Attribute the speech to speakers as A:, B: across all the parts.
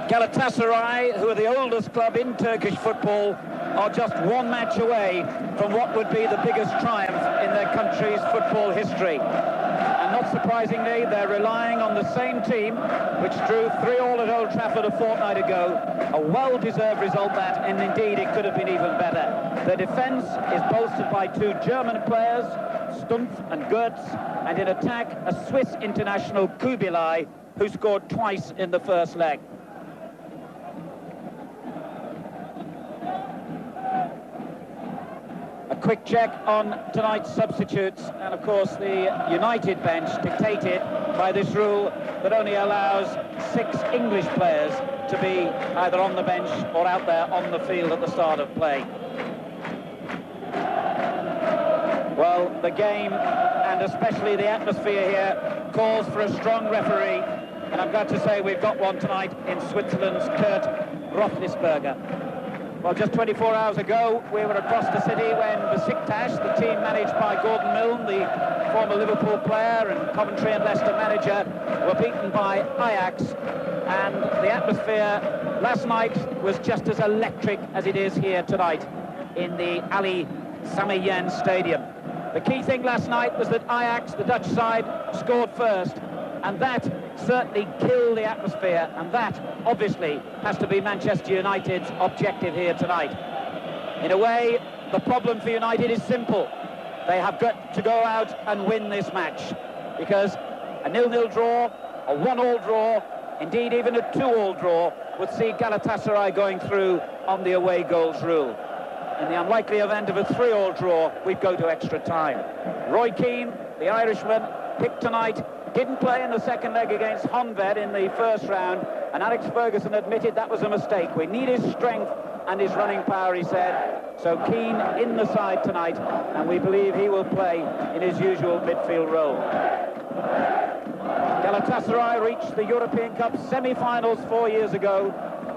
A: Galatasaray, who are the oldest club in Turkish football, are just one match away from what would be the biggest triumph in their country's football history. And not surprisingly, they're relying on the same team which drew 3-3 at Old Trafford a fortnight ago. A well-deserved result that, and indeed it could have been even better. Their defence is bolstered by 2 German players, Stumpf and Götz, and in attack, a Swiss international, Kubilay, who scored twice in the first leg. A quick check on tonight's substitutes, and of course the United bench dictated by this rule that only allows 6 English players to be either on the bench or out there on the field at the start of play. Well, the game, and especially the atmosphere here, calls for a strong referee, and I'm glad to say we've got one tonight in Switzerland's Kurt Roethlisberger. Well, just 24 hours ago, we were across the city when Besiktas, the team managed by Gordon Milne, the former Liverpool player and Coventry and Leicester manager, were beaten by Ajax. And the atmosphere last night was just as electric as it is here tonight in the Sami Yen Stadium. The key thing last night was that Ajax, the Dutch side, scored first, and that certainly killed the atmosphere, and that obviously has to be Manchester United's objective here tonight. In a way, the problem for United is simple. They have got to go out and win this match, because a 0-0 draw, a 1-1 draw, indeed even a 2-2 draw would see Galatasaray going through on the away goals rule. In the unlikely event of a 3-3 draw, we'd go to extra time. Roy Keane, the Irishman, picked tonight, didn't play in the second leg against Honved in the first round, and Alex Ferguson admitted that was a mistake. We need his strength and his running power, he said. So Keane in the side tonight, and we believe he will play in his usual midfield role. Galatasaray reached the European Cup semi-finals 4 years ago,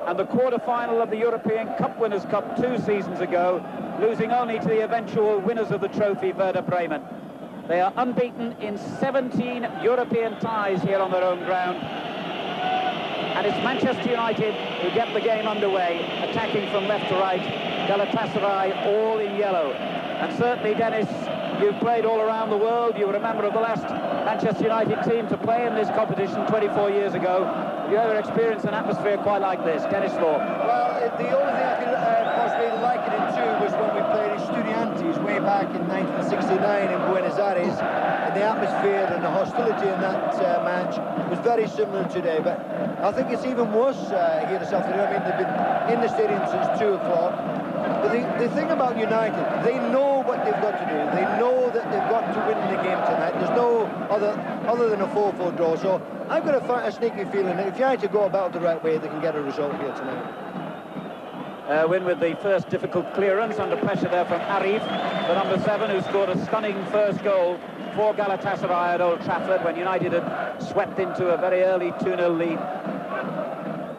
A: and the quarter-final of the European Cup Winners' Cup 2 seasons ago, losing only to the eventual winners of the trophy, Werder Bremen. They are unbeaten in 17 European ties here on their own ground. And it's Manchester United who get the game underway, attacking from left to right. Galatasaray all in yellow. And certainly, Dennis, you've played all around the world. You were a member of the last Manchester United team to play in this competition 24 years ago. Have you ever experienced an atmosphere quite like this? Dennis Law.
B: Well, the only thing I could possibly liken it to was when we played Estudiantes way back in 1969 in Buenos Aires, and the atmosphere and the hostility in that match was very similar today. But I think it's even worse here this afternoon. I mean, they've been in the stadium since 2 o'clock. But the thing about United, they know what they've got to do. They know that they've got to win the game tonight. There's no other than a 4-4 draw. So I've got a sneaky feeling that if United go about the right way, they can get a result here tonight.
A: Win with the first difficult clearance, under pressure there from Arif, the number 7, who scored a stunning first goal for Galatasaray at Old Trafford when United had swept into a very early 2-0 lead.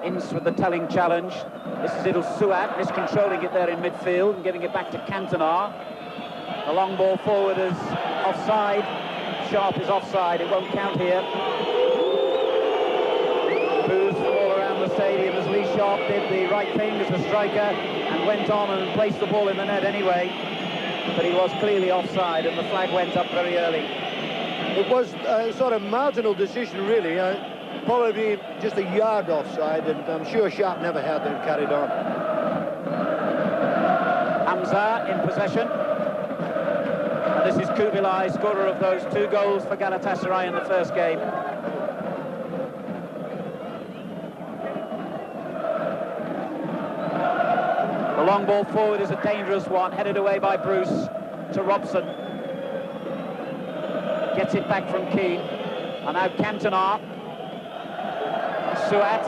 A: Ince with the telling challenge. This is Idil Suat, miscontrolling it there in midfield and giving it back to Cantona. The long ball forward is offside. Sharpe is offside, it won't count here. Boos from all around the stadium as Lee Sharpe did the right thing as a striker and went on and placed the ball in the net anyway. But he was clearly offside and the flag went up very early.
B: It was a sort of marginal decision, really. Probably just a yard offside, and I'm sure Sharpe never had it and carried on.
A: Hamza in possession. And this is Kubilay, scorer of those 2 goals for Galatasaray in the first game. The long ball forward is a dangerous one, headed away by Bruce to Robson. Gets it back from Keane. And now Cantona. Suat,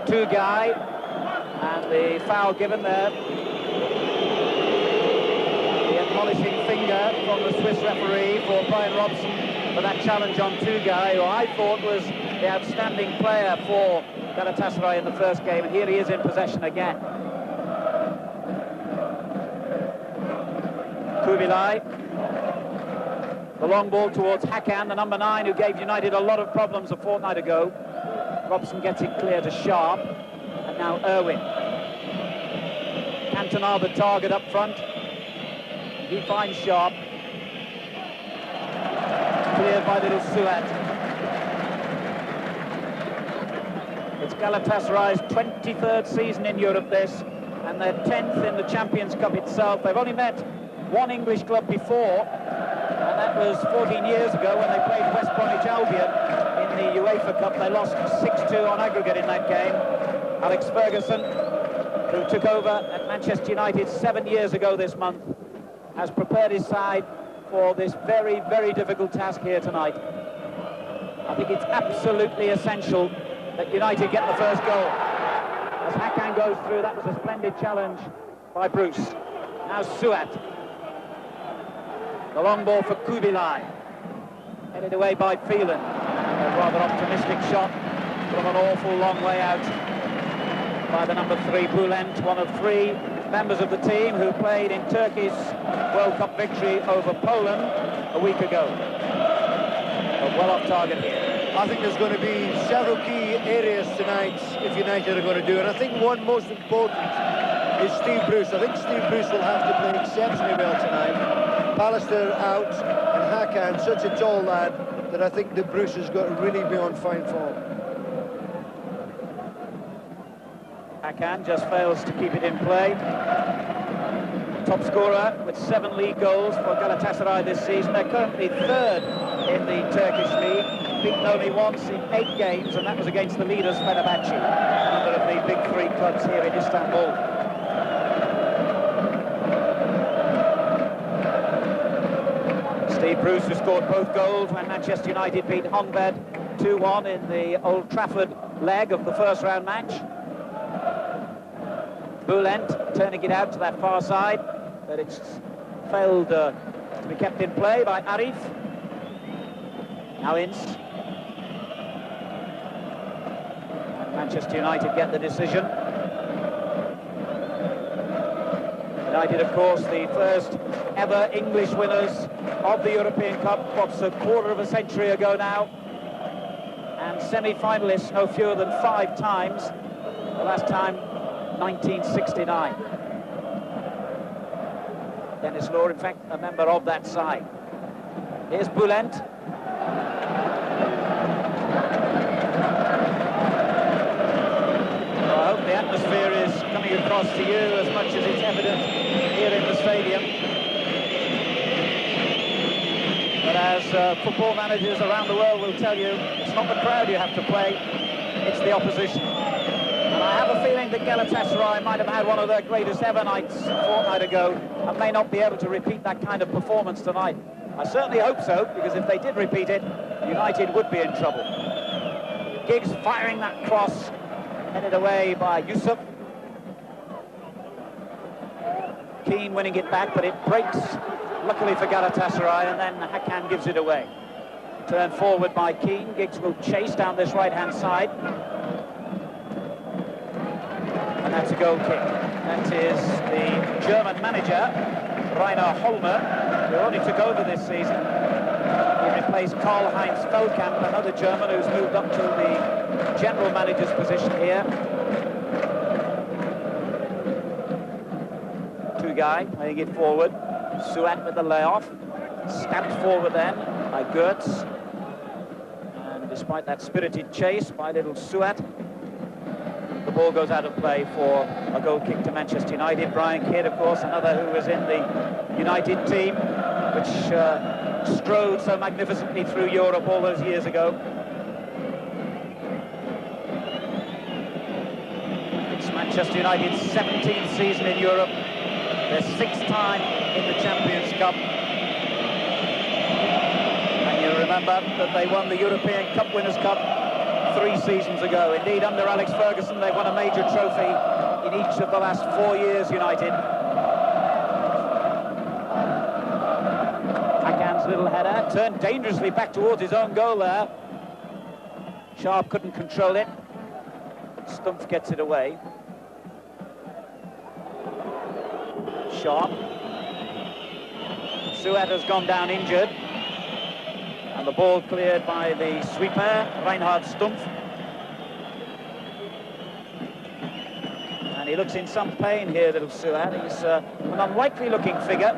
A: Tugay, and the foul given there. The admonishing finger from the Swiss referee for Bryan Robson for that challenge on Tugay, who I thought was the outstanding player for Galatasaray in the first game, and here he is in possession again. Kubilay. The long ball towards Hakan, the number 9, who gave United a lot of problems a fortnight ago. Robson gets it clear to Sharpe, and now Irwin. Cantona the target up front. He finds Sharpe. Cleared by little Suat. It's Galatasaray's 23rd season in Europe, this, and their 10th in the Champions Cup itself. They've only met one English club before, and that was 14 years ago when they played West Bromwich Albion in the UEFA Cup. They lost 6-2 on aggregate in that game. Alex Ferguson, who took over at Manchester United 7 years ago this month, has prepared his side for this very, very difficult task here tonight. I think it's absolutely essential that United get the first goal. As Hakan goes through, that was a splendid challenge by Bruce. Now Suat. The long ball for Kubilay. Headed away by Phelan. A rather optimistic shot from an awful long way out by the number 3 Bülent, one of 3 members of the team who played in Turkey's World Cup victory over Poland a week ago. But well off target here.
B: I think there's going to be several key areas tonight if United are going to do it. I think one most important is Steve Bruce. I think Steve Bruce will have to play exceptionally well tonight. Pallister out, and Hakan, such a tall lad, that I think that Bruce has got to really be on fine form.
A: Hakan just fails to keep it in play. Top scorer with 7 league goals for Galatasaray this season. They're currently 3rd in the Turkish league. Beaten only once in 8 games, and that was against the leaders Fenerbahce, another of the big 3 clubs here in Istanbul. Steve Bruce, who scored both goals when Manchester United beat Honved 2-1 in the Old Trafford leg of the first round match. Bülent turning it out to that far side, but it's failed to be kept in play by Arif. Now Ince. And Manchester United get the decision. United, of course, the first ever English winners of the European Cup, what's a quarter of a century ago now, and semi-finalists no fewer than 5 times, the last time 1969. Denis Law, in fact, a member of that side. Here's Bülent. Well, I hope the atmosphere is coming across to you as much as it's evident here in the stadium. But as football managers around the world will tell you, it's not the crowd you have to play, it's the opposition. And I have a feeling that Galatasaray might have had one of their greatest ever nights a fortnight ago and may not be able to repeat that kind of performance tonight. I certainly hope so, because if they did repeat it, United would be in trouble. Giggs firing that cross, headed away by Yusuf. Keane winning it back, but it breaks, luckily for Galatasaray, and then Hakan gives it away. Turned forward by Keane. Giggs will chase down this right-hand side. And that's a goal kick. That is the German manager, Reiner Hollmann, who only took over this season. He replaced Karl-Heinz Feldkamp, another German who's moved up to the general manager's position here. Tugay playing it forward. Suat with the layoff. Stamped forward then by Götz. And despite that spirited chase by little Suat, the ball goes out of play for a goal kick to Manchester United. Bryan Kidd, of course, another who was in the United team, which strode so magnificently through Europe all those years ago. It's Manchester United's 17th season in Europe, their 6th time in the Champions Cup. And you remember that they won the European Cup Winners' Cup 3 seasons ago. Indeed, under Alex Ferguson, they've won a major trophy in each of the last 4 years, United. Hakan's little header, turned dangerously back towards his own goal there. Sharpe couldn't control it. Stumpf gets it away. Sharpe. Suat has gone down injured. And the ball cleared by the sweeper, Reinhard Stumpf. And he looks in some pain here, little Suat. He's an unlikely looking figure.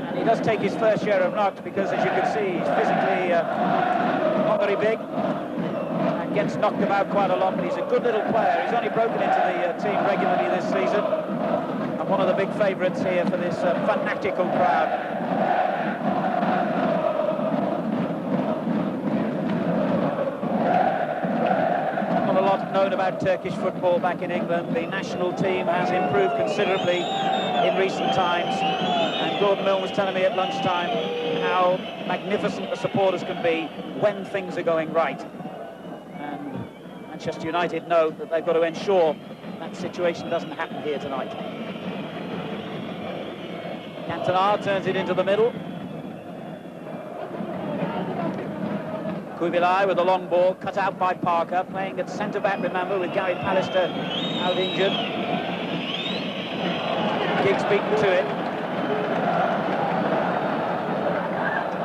A: And he does take his fair share of knocks because, as you can see, he's physically not very big. And gets knocked about quite a lot, but he's a good little player. He's only broken into the team regularly this season. And one of the big favourites here for this fanatical crowd. Known about Turkish football back in England. The national team has improved considerably in recent times, and Gordon Milne was telling me at lunchtime how magnificent the supporters can be when things are going right, and Manchester United know that they've got to ensure that situation doesn't happen here tonight. Cantona turns it into the middle. Kubilay with a long ball, cut out by Parker, playing at centre-back, remember, with Gary Pallister out injured. Giggs beaten to it.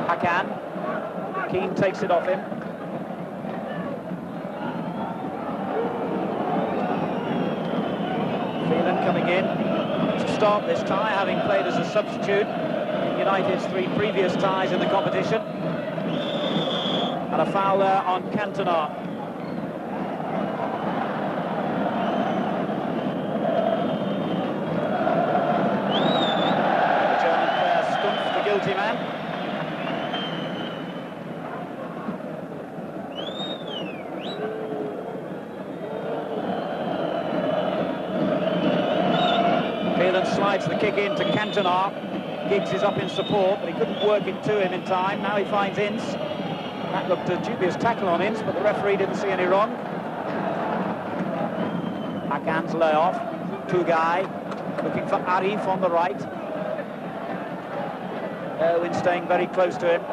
A: Hakan. Keane takes it off him. Phelan coming in to start this tie, having played as a substitute in United's 3 previous ties in the competition. And a foul there on Cantona. The German player Stumpf, the guilty man. Phelan slides the kick in to Cantona. Giggs is up in support, but he couldn't work it to him in time. Now he finds Ince. That looked a dubious tackle on Ince, but the referee didn't see any wrong. Hakan's layoff. Tugay looking for Arif on the right. Irwin staying very close to him.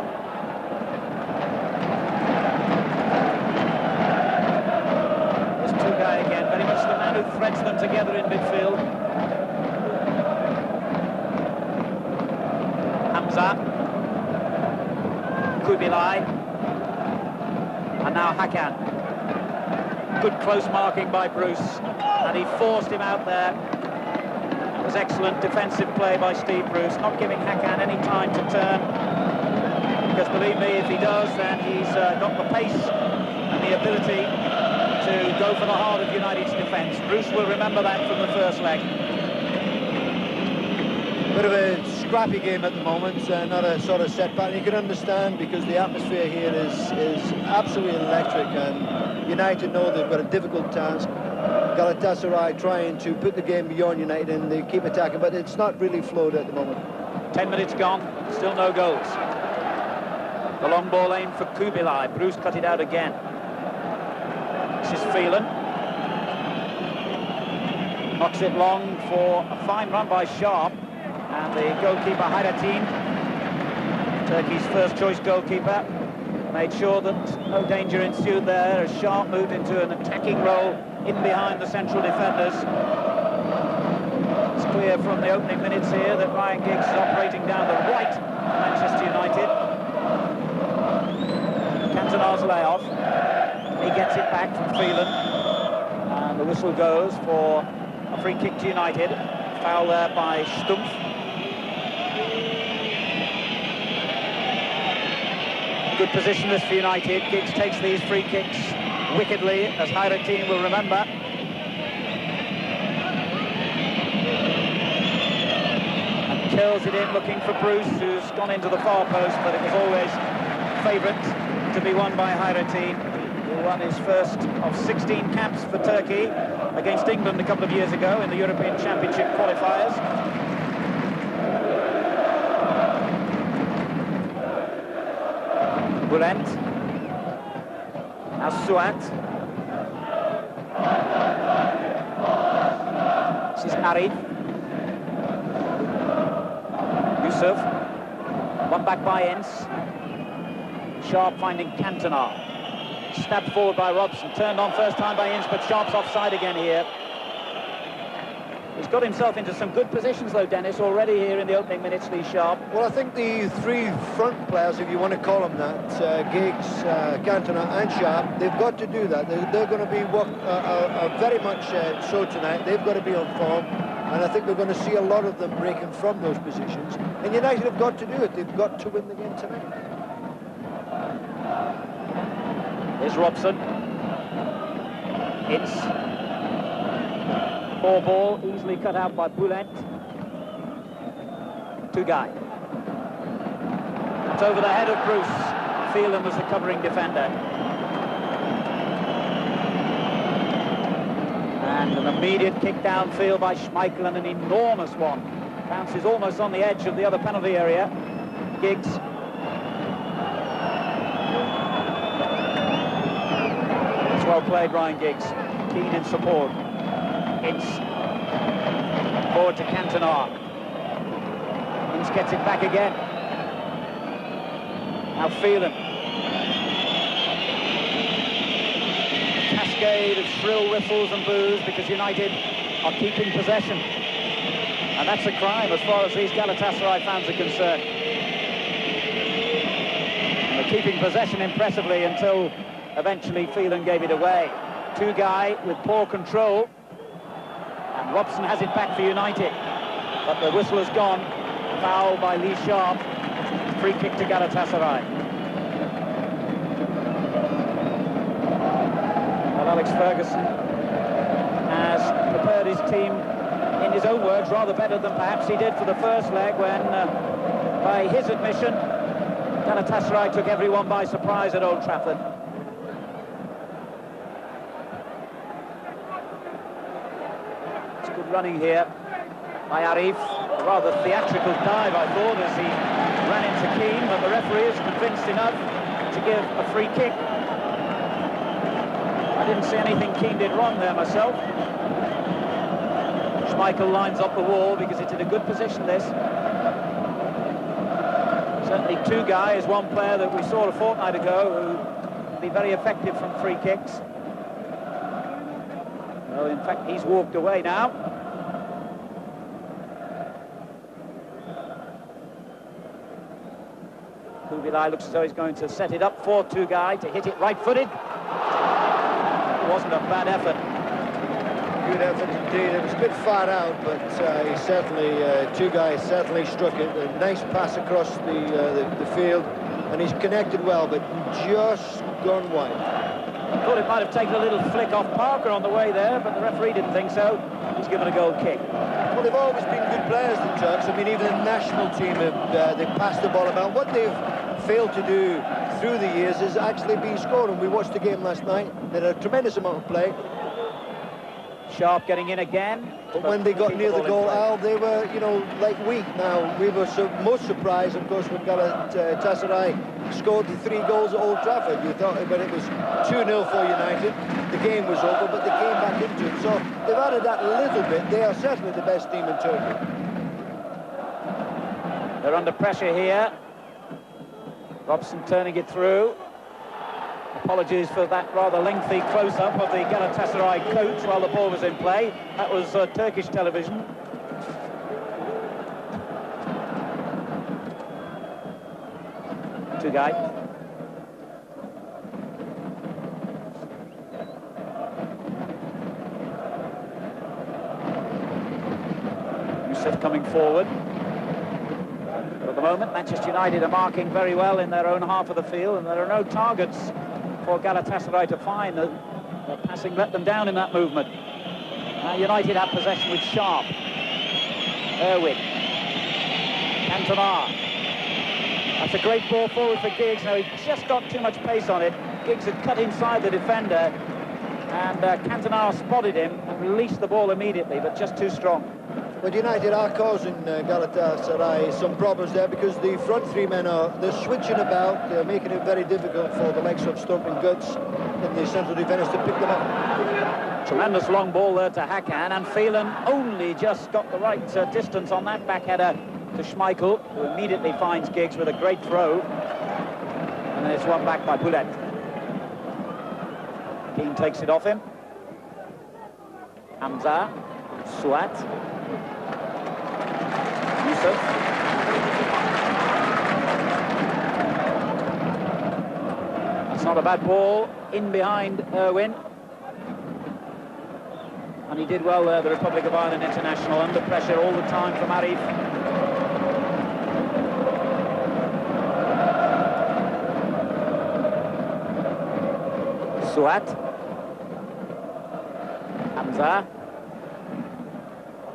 A: There's Tugay again, very much the man who threads them together in midfield. Hamza. Kubilay. And now Hakan. Good close marking by Bruce, and he forced him out there. That was excellent defensive play by Steve Bruce, not giving Hakan any time to turn, because believe me, if he does, then he's got the pace and the ability to go for the heart of United's defence. Bruce will remember that from the first leg.
B: Bit of a scrappy game at the moment, not a sort of setback. You can understand, because the atmosphere here is absolutely electric, and United know they've got a difficult task. Galatasaray trying to put the game beyond United, and they keep attacking, but it's not really flowed at the moment.
A: 10 minutes gone, still no goals. The long ball aimed for Kubilay. Bruce cut it out again. This is Phelan. Knocks it long for a fine run by Sharpe. And the goalkeeper, Hayrettin, Turkey's first choice goalkeeper, made sure that no danger ensued there as Sharpe moved into an attacking role in behind the central defenders. It's clear from the opening minutes here that Ryan Giggs is operating down the right of Manchester United. Cantona's layoff. He gets it back from Phelan. And the whistle goes for a free kick to United. Foul there by Stumpf. Good position this for United. Giggs takes these free kicks wickedly, as Hayrettin will remember. And kills it in, looking for Bruce, who's gone into the far post, but it was always favourite to be won by Hayrettin, who won his first of 16 caps for Turkey against England a couple of years ago in the European Championship qualifiers. Bülent. Now Suat. This is Arif. Yusuf. One back by Ince. Sharpe finding Cantona. Stabbed forward by Robson. Turned on first time by Ince, but Sharpe's offside again here. He's got himself into some good positions, though, Dennis, already here in the opening minutes, Lee Sharpe.
B: Well, I think the three front players, if you want to call them that, Giggs, Cantona and Sharpe, they've got to do that. They're going to be very much so tonight. They've got to be on form, and I think we're going to see a lot of them breaking from those positions. And United have got to do it. They've got to win the game tonight.
A: Here's Robson. Ince. Poor ball, easily cut out by Bülent. Tugay. It's over the head of Bruce. Phelan was the covering defender. And an immediate kick downfield by Schmeichel, and an enormous one. Bounces almost on the edge of the other penalty area. Giggs. It's well played, Ryan Giggs. Keane in support. Ince. Forward to Cantona. Ince gets it back again. Now Phelan. A cascade of shrill whistles and boos because United are keeping possession. And that's a crime as far as these Galatasaray fans are concerned. And they're keeping possession impressively until eventually Phelan gave it away. Tugay with poor control. And Robson has it back for United. But the whistle has gone. Foul by Lee Sharpe. Free kick to Galatasaray. Well, Alex Ferguson has prepared his team, in his own words, rather better than perhaps he did for the first leg when, by his admission, Galatasaray took everyone by surprise at Old Trafford. Good running here by Arif. A rather theatrical dive, I thought, as he ran into Keane, but the referee is convinced enough to give a free kick. I didn't see anything Keane did wrong there myself. Schmeichel lines up the wall because it's in a good position, this. Certainly Tugay is one player that we saw a fortnight ago who would be very effective from free kicks. Well, in fact, he's walked away now. Kubilay looks as though he's going to set it up for Tugay to hit it right-footed. It wasn't a bad effort.
B: Good effort indeed. It was a bit far out, but he certainly, Tugay certainly struck it. A nice pass across the field, and he's connected well, but just gone wide.
A: I thought it might have taken a little flick off Parker on the way there, but the referee didn't think so. He's given a goal kick.
B: Well, they've always been good players, the Turks. I mean, even the national team, they've passed the ball about. What they've failed to do through the years is actually be scoring. We watched the game last night. They had a tremendous amount of play.
A: Sharpe getting in again.
B: But when they got near the goal, Al, they were, you know, like weak. Now, we were most surprised, of course, when Galatasaray scored the 3 goals at Old Trafford. You thought when it was 2-0 for United, the game was over, but they came back into it. So they've added that little bit. They are certainly the best team in Turkey.
A: They're under pressure here. Robson turning it through. Apologies for that rather lengthy close-up of the Galatasaray coach while the ball was in play. That was Turkish television. Tugay. Yusuf coming forward. But at the moment, Manchester United are marking very well in their own half of the field, and there are no targets for Galatasaray to find. The passing let them down in that movement. Now United have possession with Sharpe. Irwin. Cantona. That's a great ball forward for Giggs. Now, he just got too much pace on it. Giggs had cut inside the defender, and Cantona spotted him and released the ball immediately, but just too strong.
B: But United are causing Galatasaray some problems there because the front 3 men they're switching about. They're making it very difficult for the likes of Stumpf and Götz and the central defenders to pick them up.
A: Tremendous long ball there to Hakan, and Phelan only just got the right distance on that back header to Schmeichel, who immediately finds Giggs with a great throw. And then it's won back by Bülent. Keane takes it off him. Hamza. Suat. Yusuf. That's not a bad ball. In behind Irwin. And he did well there, the Republic of Ireland international, under pressure all the time from Arif. Suat. Hamza.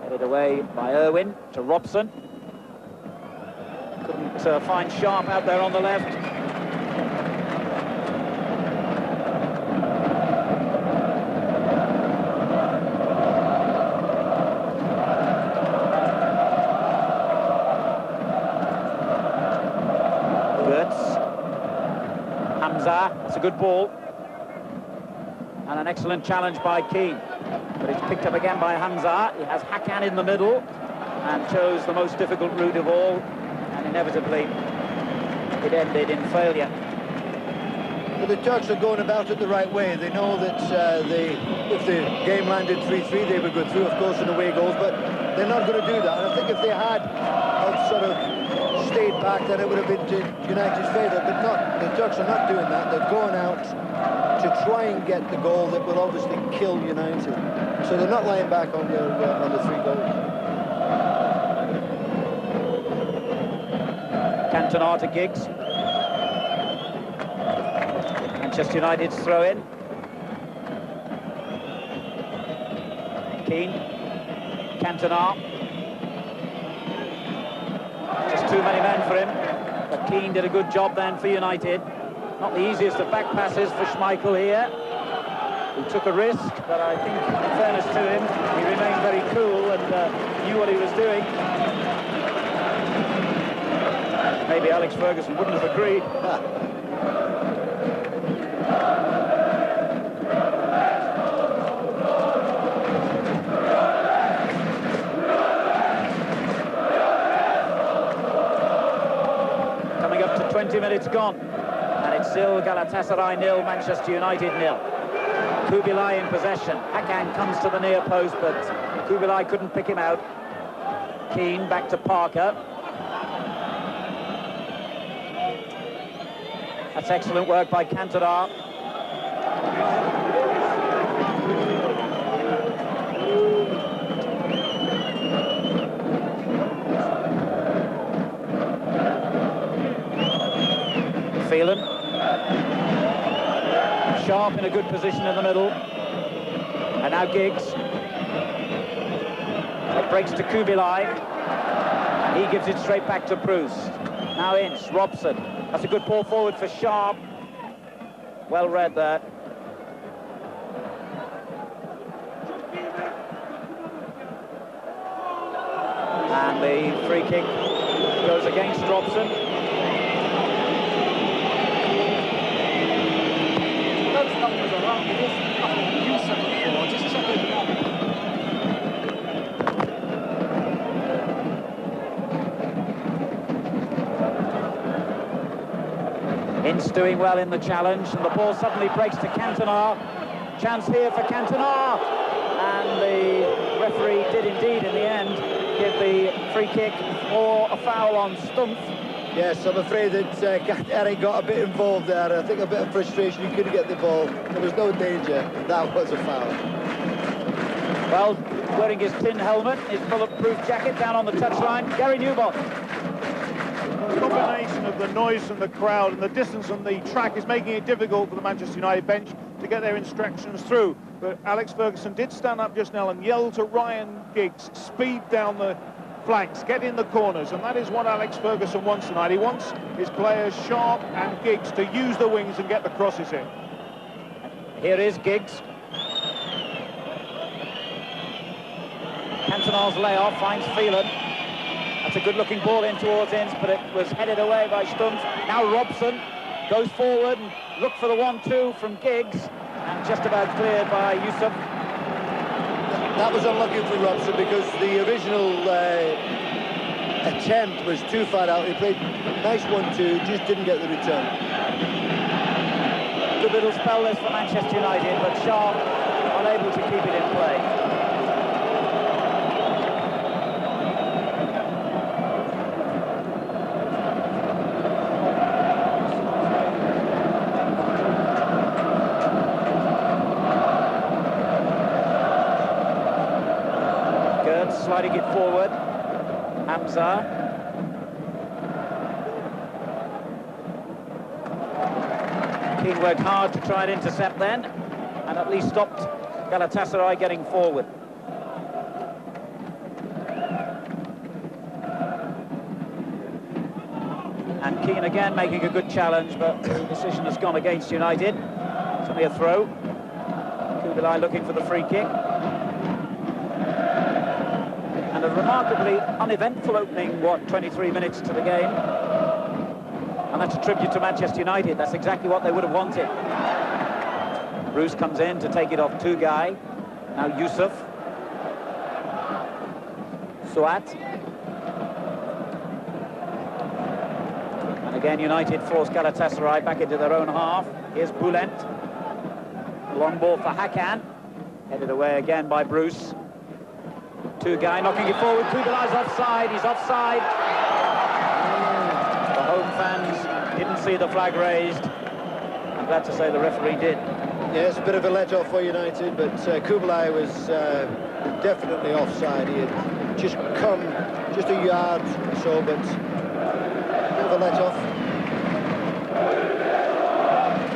A: Headed away by Irwin to Robson. Couldn't find Sharpe out there on the left. Götz. Hamza. It's a good ball. And an excellent challenge by Keane. But it's picked up again by Hamza. He has Hakan in the middle and chose the most difficult route of all. And inevitably, it ended in failure.
B: But the Turks are going about it the right way. They know that if the game landed 3-3, they would go through, of course, in away goals. But they're not going to do that. And I think if they had sort of stayed back, then it would have been to United's favour. But not. The Turks are not doing that. They're going out to try and get the goal that will obviously kill United. So they're not lying back on the 3 goals.
A: Cantona to Giggs. Manchester United's throw in. Keane. Cantona. Just too many men for him. But Keane did a good job then for United. Not the easiest of back passes for Schmeichel here, who took a risk, but I think, in fairness to him, he remained very cool and knew what he was doing. Maybe Alex Ferguson wouldn't have agreed. Coming up to 20 minutes gone. It's still Galatasaray 0, Manchester United 0. Kubilay in possession. Hakan comes to the near post, but Kubilay couldn't pick him out. Keane back to Parker. That's excellent work by Cantona. Phelan. Sharpe in a good position in the middle. And now Giggs. It breaks to Kubilay. And he gives it straight back to Bruce. Now Ince, Robson. That's a good ball forward for Sharpe. Well read there. And the free kick goes against Robson. Ince doing well in the challenge, and the ball suddenly breaks to Cantona. Chance here for Cantona, and the referee did indeed in the end give the free kick or a foul on Stumpf.
B: Yes, I'm afraid that Eric got a bit involved there. I think a bit of frustration, he couldn't get the ball. There was no danger. That was a foul.
A: Well, wearing his tin helmet, his bulletproof jacket down on the touchline, Gary Neville.
C: The combination of the noise from the crowd and the distance on the track is making it difficult for the Manchester United bench to get their instructions through. But Alex Ferguson did stand up just now and yell to Ryan Giggs, speed down the flanks, get in the corners, and that is what Alex Ferguson wants tonight. He wants his players, Sharpe and Giggs, to use the wings and get the crosses in.
A: Here is Giggs. Cantona's layoff finds Phelan. That's a good-looking ball in towards Ince, but it was headed away by Stumpf. Now Robson goes forward and look for the 1-2 from Giggs, and just about cleared by Yusuf.
B: That was unlucky for Robson because the original attempt was too far out. He played nice 1-2, just didn't get the return.
A: Good little spell this for Manchester United, but Sharpe unable to keep it in play. sliding it forward. Hamza. Keane worked hard to try and intercept then, and at least stopped Galatasaray getting forward. And Keane again making a good challenge, but the decision has gone against United. It's only a throw. Kubilay looking for the free kick. And a remarkably uneventful opening, 23 minutes to the game. And that's a tribute to Manchester United. That's exactly what they would have wanted. Bruce comes in to take it off Tugay. Now Yusuf. Suat. And again, United force Galatasaray back into their own half. Here's Bülent. Long ball for Hakan. Headed away again by Bruce. Tugay knocking it forward. Kubilay's offside. He's offside. The home fans didn't see the flag raised. I'm glad to say the referee did.
B: Yes, a bit of a let-off for United, but Kubilay was definitely offside. He had just come just a yard or so, but a bit of a let-off.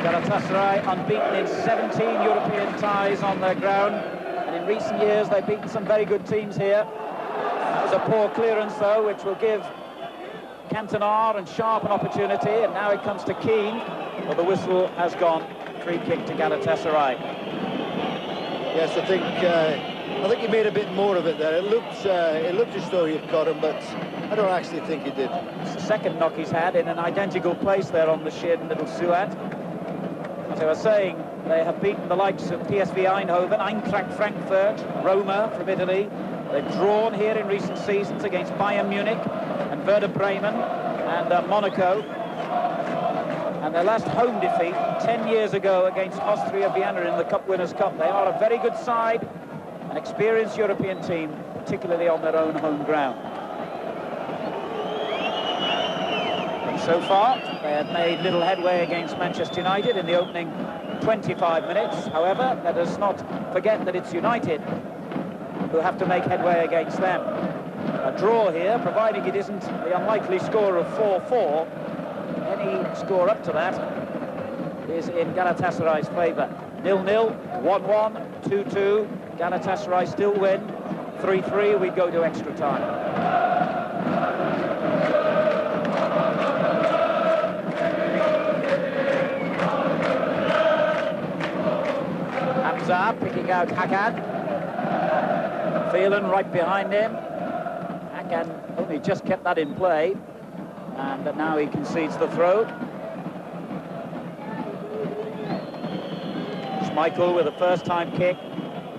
A: Galatasaray unbeaten in 17 European ties on their ground, and in recent years they've beaten some very good teams here. It was a poor clearance though, which will give Cantona and Sharpe an opportunity, and now it comes to Keane, but the whistle has gone. Free kick to Galatasaray.
B: Yes, I think he made a bit more of it there. It looked as though he'd got him, but I don't actually think he did.
A: It's the second knock he's had in an identical place there on the shin, little Suat. As I was saying, they have beaten the likes of PSV Eindhoven, Eintracht Frankfurt, Roma from Italy. They've drawn here in recent seasons against Bayern Munich and Werder Bremen and Monaco. And their last home defeat 10 years ago against Austria Vienna in the Cup Winners' Cup. They are a very good side, an experienced European team, particularly on their own home ground. And so far, they have made little headway against Manchester United in the opening 25 minutes. However, let us not forget that it's United who have to make headway against them. A draw here, providing it isn't the unlikely score of 4-4. Any score up to that is in Galatasaray's favour. 0-0, 1-1, 2-2. Galatasaray still win. 3-3, we go to extra time. Hamza picking out Hakan. Phelan right behind him. Hakan only just kept that in play. And now he concedes the throw. Schmeichel with a first-time kick,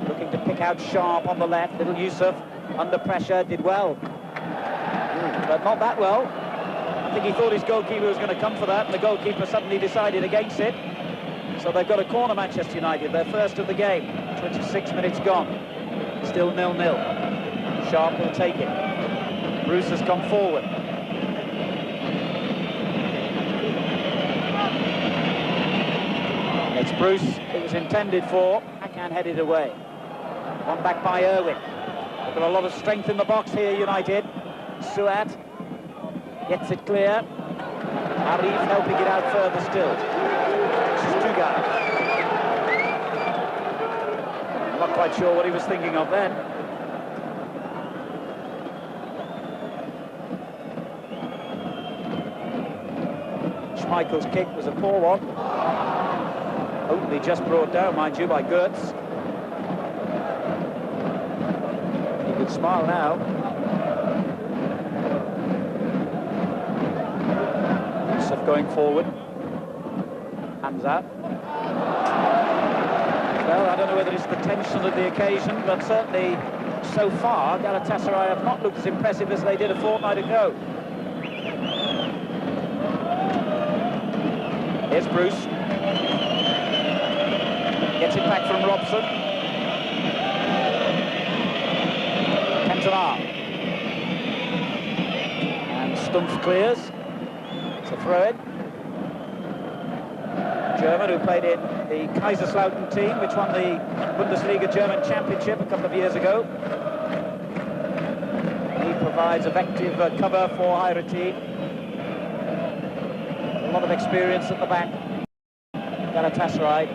A: looking to pick out Sharpe on the left. Little Yusuf under pressure, did well, but not that well. I think he thought his goalkeeper was going to come for that, and the goalkeeper suddenly decided against it. So they've got a corner, Manchester United, their first of the game. 26 minutes gone, still 0-0. Sharpe will take it. Bruce has come forward. It's Bruce it was intended for. Hakan headed away. One back by Irwin. They've got a lot of strength in the box here, United. Suat gets it clear. Arif helping it out further still. This is Tugay. I'm not quite sure what he was thinking of then. Schmeichel's kick was a poor one. Only just brought down, mind you, by Götz. He could smile now. Yusuf going forward. Hamza. Well, I don't know whether it's the tension of the occasion, but certainly so far, Galatasaray have not looked as impressive as they did a fortnight ago. Here's Bruce. Gets it back from Robson. Cantona. And Stumpf clears. It's a throw-in. German, who played in the Kaiserslautern team, which won the Bundesliga German Championship a couple of years ago. provides effective cover for Hayrettin. A lot of experience at the back. Galatasaray.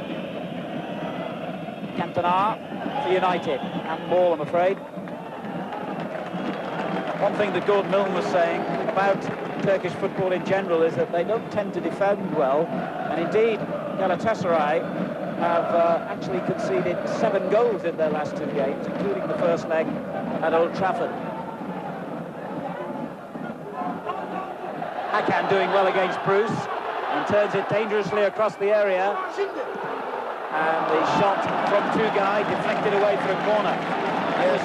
A: Cantona for United. And ball, I'm afraid. One thing that Gordon Milne was saying about Turkish football in general is that they don't tend to defend well. And indeed, Galatasaray have actually conceded 7 goals in their last 2 games, including the first leg at Old Trafford. Hakan doing well against Bruce and turns it dangerously across the area. And the shot from Tugay deflected away for a corner. Yes,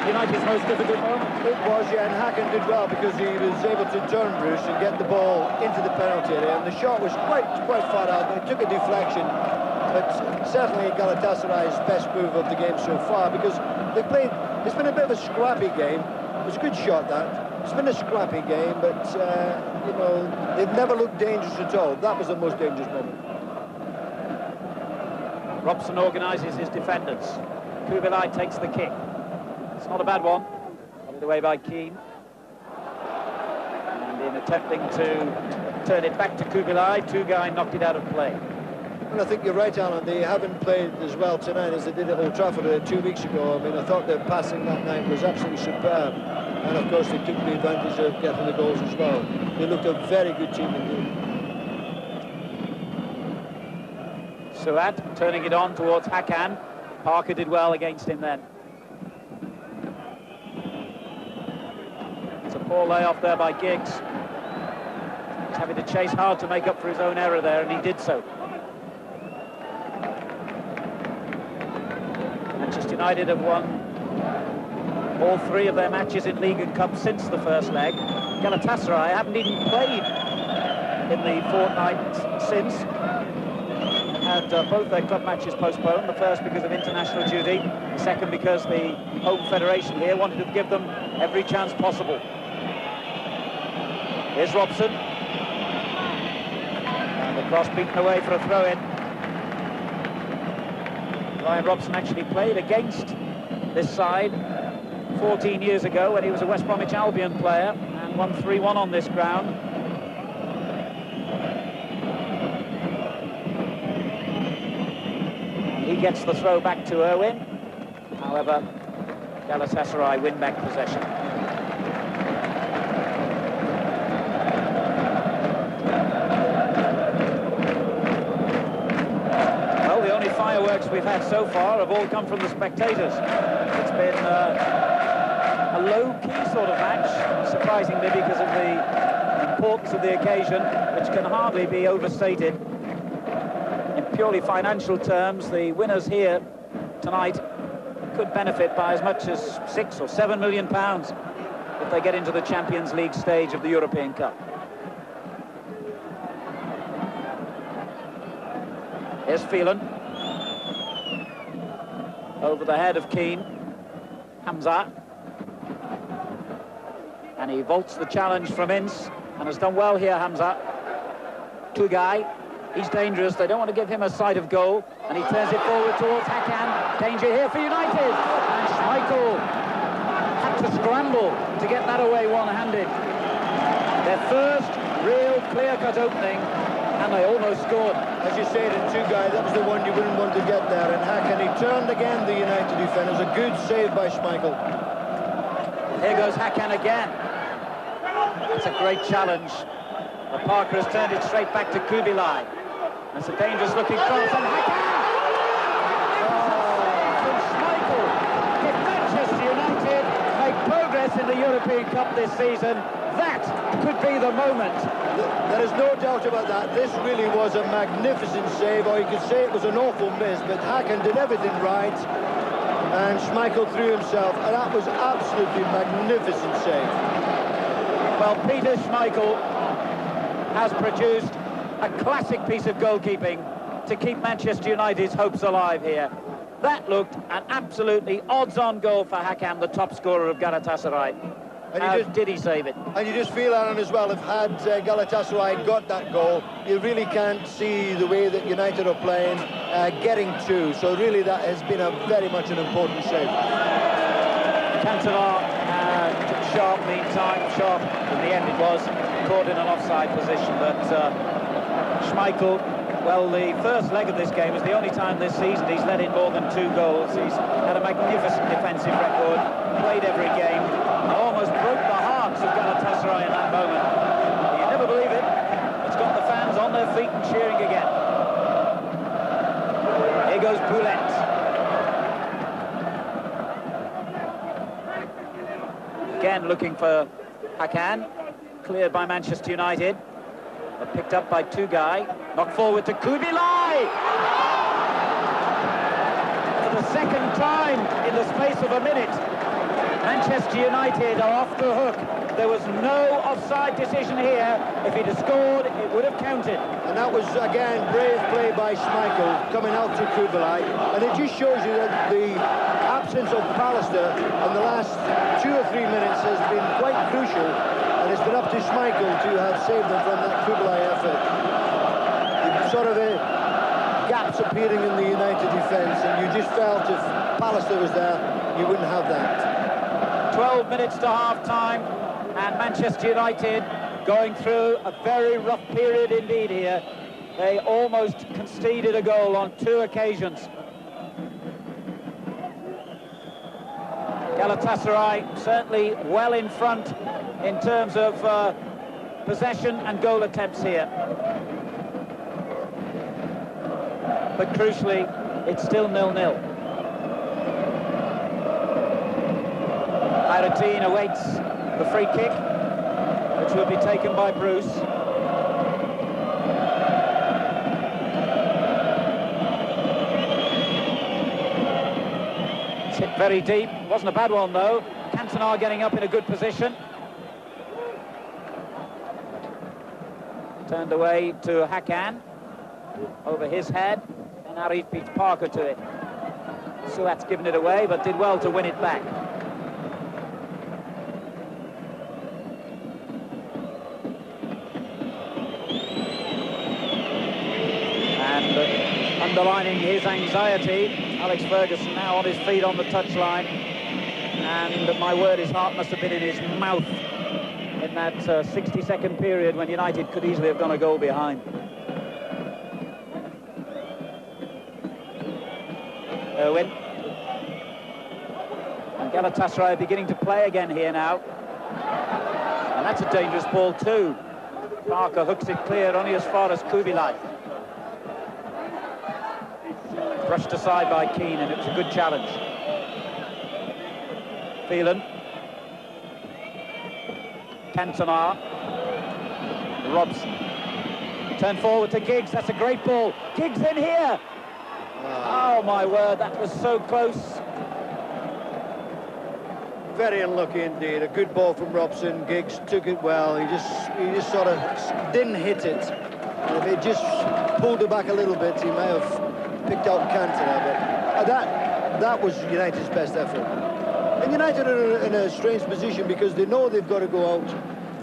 A: United's most difficult moment.
B: It was, yeah, and Hakan did well because he was able to turn Bruce and get the ball into the penalty area, and the shot was quite far out. It took a deflection, but certainly Galatasaray's best move of the game so far, because they played. It's been a bit of a scrappy game. It was a good shot, that. It's been a scrappy game, but you know, they've never looked dangerous at all. That was the most dangerous moment.
A: Robson organises his defenders. Kubilay takes the kick. It's not a bad one. Put away by Keane. And in attempting to turn it back to Kubilay, Tugay knocked it out of play.
B: And I think you're right, Alan. They haven't played as well tonight as they did at Old Trafford 2 weeks ago. I mean, I thought their passing that night was absolutely superb. And of course, they took the advantage of getting the goals as well. They looked a very good team indeed.
A: Suat turning it on towards Hakan. Parker did well against him then. It's a poor layoff there by Giggs. He's having to chase hard to make up for his own error there, and he did so. Manchester United have won all 3 of their matches in League and Cup since the first leg. Galatasaray haven't even played in the fortnight since. Had both their club matches postponed, the first because of international duty, the second because the home federation here wanted to give them every chance possible. Here's Robson. And the cross beaten away for a throw-in. Bryan Robson actually played against this side 14 years ago when he was a West Bromwich Albion player and won 3-1 on this ground. He gets the throw back to Irwin. However, Galatasaray win back possession. Well, the only fireworks we've had so far have all come from the spectators. It's been a low-key sort of match, surprisingly because of the importance of the occasion, which can hardly be overstated. In purely financial terms, the winners here tonight could benefit by as much as £6 or £7 million if they get into the Champions League stage of the European Cup. Here's Phelan. Over the head of Keane. Hamza. And he vaults the challenge from Ince and has done well here, Hamza. Tugay. He's dangerous, they don't want to give him a sight of goal, and he turns it forward towards Hakan. Danger here for United, and Schmeichel had to scramble to get that away one-handed. Their first real clear-cut opening, and they almost scored.
B: As you said, in Tugay, that was the one you wouldn't want to get there, and Hakan, he turned again the United defender. It was a good save by Schmeichel.
A: Here goes Hakan again. It's a great challenge. But Parker has turned it straight back to Kubilay. That's a dangerous looking cross, and Hakan! From Schmeichel. If Manchester United make progress in the European Cup this season, that could be the moment.
B: There is no doubt about that. This really was a magnificent save, or you could say it was an awful miss, but Hakan did everything right, and Schmeichel threw himself, and that was absolutely magnificent save.
A: Well, Peter Schmeichel has produced a classic piece of goalkeeping to keep Manchester United's hopes alive here. That looked an absolutely odds-on goal for Hakan, the top scorer of Galatasaray. And how did he save it?
B: And you just feel, Aaron, as well, if had Galatasaray got that goal, you really can't see the way that United are playing, getting two. So really that has been very much an important save.
A: Cantona Sharpe, meantime, Sharpe, in the end it was, caught in an offside position, but Schmeichel, well, the first leg of this game is the only time this season he's let in more than 2 goals. He's had a magnificent defensive record, played every game, and almost broke the hearts of Galatasaray in that moment. You never believe it. It's got the fans on their feet and cheering again. Here goes Bülent. Again looking for Hakan, cleared by Manchester United, but picked up by Tugay, knocked forward to Kubilay! For the second time in the space of a minute, Manchester United are off the hook. There was no offside decision here. If he'd have scored, it would have counted.
B: And that was, again, brave play by Schmeichel, coming out to Kubilay. And it just shows you that the absence of Pallister in the last 2 or 3 minutes has been quite crucial. And it's been up to Schmeichel to have saved them from that Kubilay effort. Sort of gaps appearing in the United defence, and you just felt if Pallister was there, you wouldn't have that.
A: 12 minutes to half-time, and Manchester United going through a very rough period indeed here. They almost conceded a goal on 2 occasions. Galatasaray certainly well in front in terms of possession and goal attempts here. But crucially, it's still 0-0. Hayrettin awaits the free kick, which will be taken by Bruce. It's hit very deep. Wasn't a bad one, though. Cantona getting up in a good position. Turned away to Hakan. Over his head. And Arif beats Parker to it. Suat's given it away, but did well to win it back. And underlining his anxiety, Alex Ferguson now on his feet on the touchline. And my word, his heart must have been in his mouth in that 60-second period when United could easily have gone a goal behind. Irwin. And Galatasaray are beginning to play again here now. And that's a dangerous ball too. Parker hooks it clear only as far as Kubilay. Brushed aside by Keane, and it was a good challenge. Phelan. Cantona. Robson. Turn forward to Giggs, that's a great ball. Giggs in here! Oh my word, that was so close.
B: Very unlucky indeed. A good ball from Robson. Giggs took it well. He just sort of didn't hit it. And if he just pulled it back a little bit, he may have picked out Cantona. But that was United's best effort. And United are in a strange position because they know they've got to go out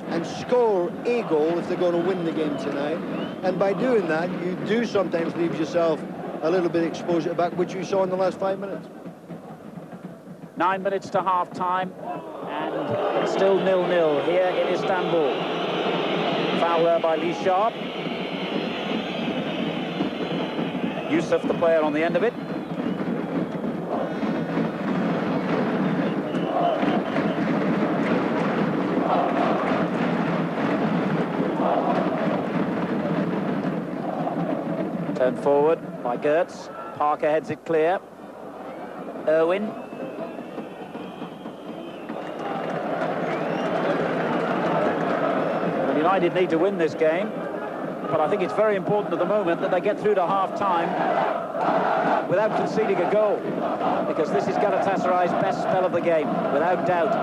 B: and score a goal if they're going to win the game tonight. And by doing that, you do sometimes leave yourself a little bit exposed at the back, which we saw in the last 5 minutes.
A: 9 minutes to half-time, and it's still 0-0 here in Istanbul. Foul there by Lee Sharpe. Yusuf, the player on the end of it. Turn forward by Götz. Parker heads it clear. Irwin. Well, United need to win this game, but I think it's very important at the moment that they get through to half-time without conceding a goal, because this is Galatasaray's best spell of the game, without doubt.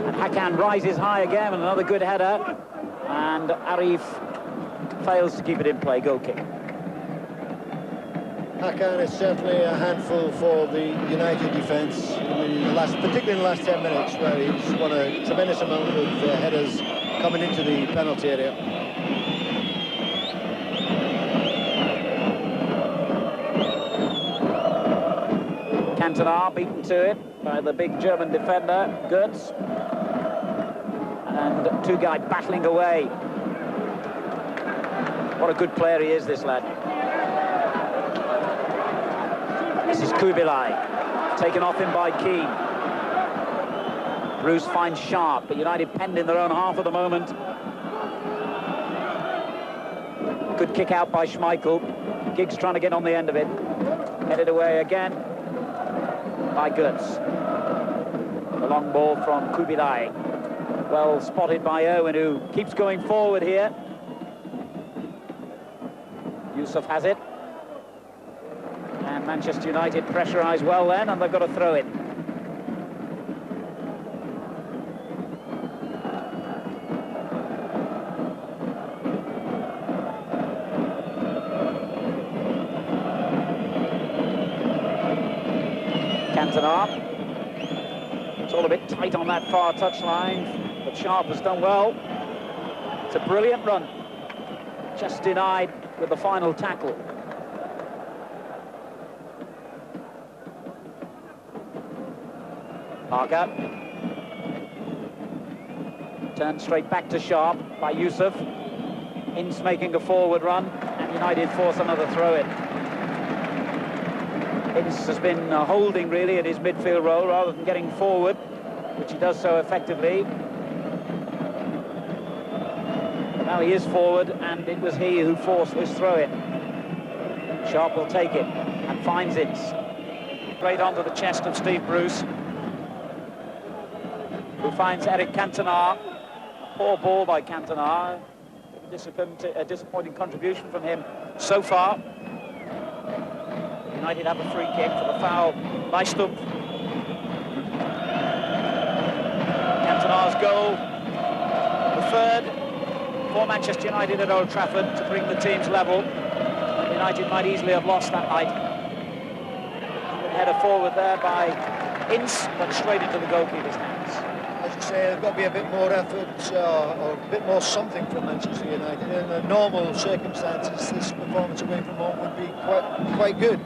A: And Hakan rises high again, and another good header, and Arif fails to keep it in play. Goal kick.
B: Hakan is certainly a handful for the United defence, particularly in the last 10 minutes, where he's won a tremendous amount of headers coming into the penalty area.
A: Cantona beaten to it by the big German defender, Götz. And Tugay battling away. What a good player he is, this lad. This is Kubilay, taken off him by Keane. Bruce finds Sharpe, but United penned in their own half at the moment. Good kick out by Schmeichel. Giggs trying to get on the end of it. Headed away again by Götz. The long ball from Kubilay. Well spotted by Irwin, who keeps going forward here. Yusuf has it. And Manchester United pressurised well then, and they've got to throw it. Cantona. It's all a bit tight on that far touchline, but Sharpe has done well. It's a brilliant run. Just denied with the final tackle. Parker. Turned straight back to Sharpe by Yusuf. Ince making a forward run, and United force another throw-in. Ince has been holding really at his midfield role rather than getting forward, which he does so effectively. But now he is forward, and it was he who forced this throw-in. Sharpe will take it and finds Ince. Straight onto the chest of Steve Bruce, who finds Eric Cantona. A poor ball by Cantona. A disappointing contribution from him so far. United have a free kick for the foul by Stumpf. Cantona's goal, the third for Manchester United at Old Trafford to bring the teams level. And United might easily have lost that night. Header forward there by Ince, but straight into the goalkeeper's hands.
B: As you say, there's got to be a bit more effort or a bit more something from Manchester United. In the normal circumstances, this performance away from home would be quite good.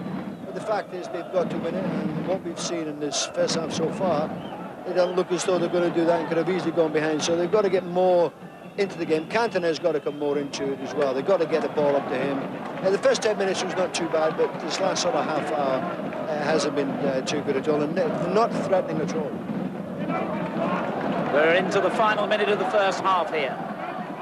B: But the fact is they've got to win it, and what we've seen in this first half so far, they don't look as though they're going to do that and could have easily gone behind. So they've got to get more into the game. Cantona's got to come more into it as well. They've got to get the ball up to him. The first 10 minutes was not too bad, but this last sort of half hour hasn't been too good at all, and not threatening at all.
A: We're into the final minute of the first half here,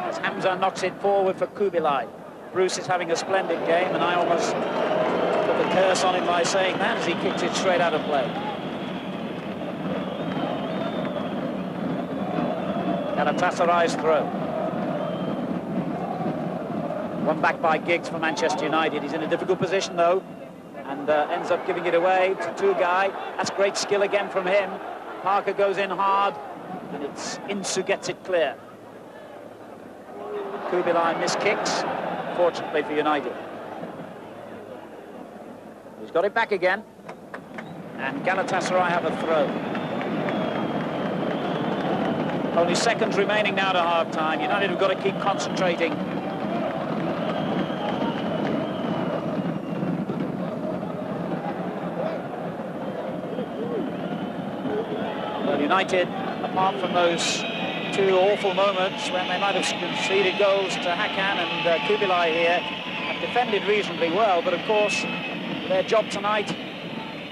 A: as Hamza knocks it forward for Kubilay. Bruce is having a splendid game, and I almost put the curse on him by saying that as he kicks it straight out of play. Galatasaray's throw. One back by Giggs for Manchester United. He's in a difficult position though, and ends up giving it away to Tugay. That's great skill again from him. Parker goes in hard, and it's Ince who gets it clear. Kubilay miskicks, fortunately for United. He's got it back again, and Galatasaray have a throw. Only seconds remaining now to half-time. United have got to keep concentrating. Well, United, apart from those two awful moments when they might have conceded goals to Hakan and Kubilay here, have defended reasonably well, but of course their job tonight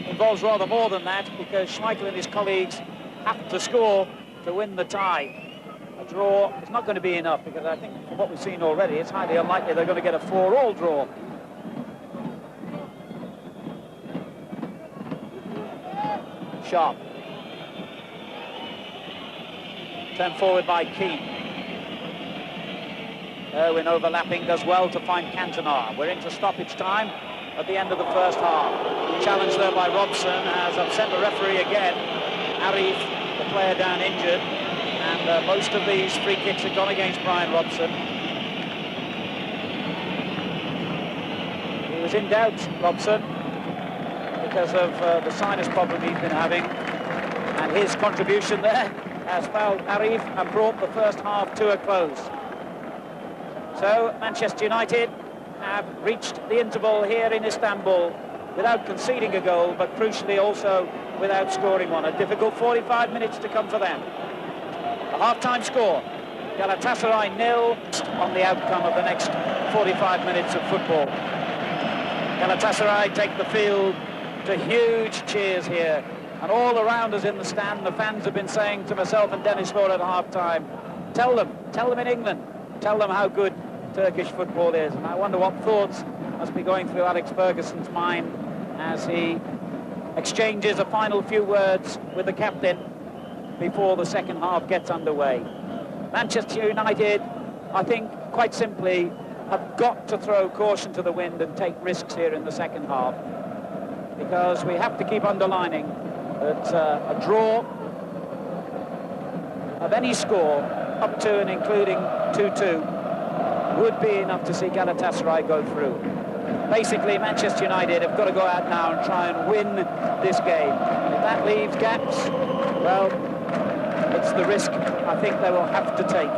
A: involves rather more than that, because Schmeichel and his colleagues have to score to win the tie. A draw is not going to be enough, because I think from what we've seen already, it's highly unlikely they're going to get a 4-4 draw. Sharpe. Turned forward by Keane. Irwin overlapping, does well to find Cantona. We're into stoppage time at the end of the first half. Challenged there by Robson has upset the referee again. Arif, the player down injured, and most of these free kicks have gone against Bryan Robson. He was in doubt, Robson, because of the sinus problem he's been having, and his contribution there has fouled Arif and brought the first half to a close. So Manchester United have reached the interval here in Istanbul. without conceding a goal, but crucially also without scoring one. A difficult 45 minutes to come for them. A half-time score, Galatasaray 0 on the outcome of the next 45 minutes of football. Galatasaray take the field to huge cheers here, and all around us in the stand, the fans have been saying to myself and Dennis Law at half-time, tell them in England, tell them how good Turkish football is. And I wonder what thoughts must be going through Alex Ferguson's mind as he exchanges a final few words with the captain before the second half gets underway. Manchester United, I think, quite simply, have got to throw caution to the wind and take risks here in the second half, because we have to keep underlining that a draw of any score, up to and including 2-2, would be enough to see Galatasaray go through. Basically, Manchester United have got to go out now and try and win this game. If that leaves gaps, well, it's the risk I think they will have to take.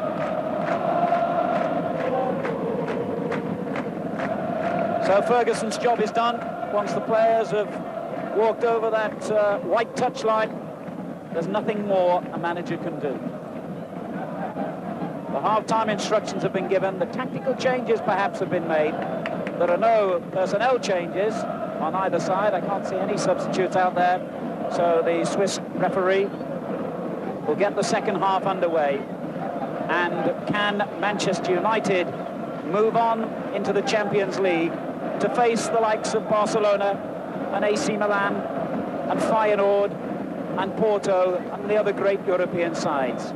A: So Ferguson's job is done. Once the players have walked over that white touchline, there's nothing more a manager can do. The half-time instructions have been given. The tactical changes perhaps have been made. There are no personnel changes on either side. I can't see any substitutes out there. So the Swiss referee will get the second half underway. And can Manchester United move on into the Champions League to face the likes of Barcelona and AC Milan and Feyenoord and Porto and the other great European sides?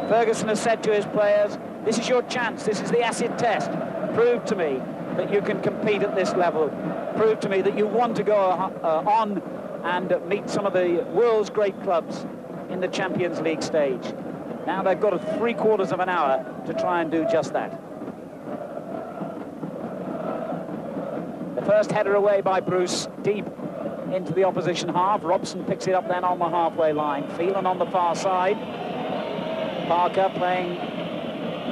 A: Ferguson has said to his players, this is your chance, this is the acid test. Prove to me that you can compete at this level. Prove to me that you want to go on and meet some of the world's great clubs in the Champions League stage. Now they've got a three-quarters of an hour to try and do just that. The first header away by Bruce, deep into the opposition half. Robson picks it up then on the halfway line. Phelan on the far side. Parker playing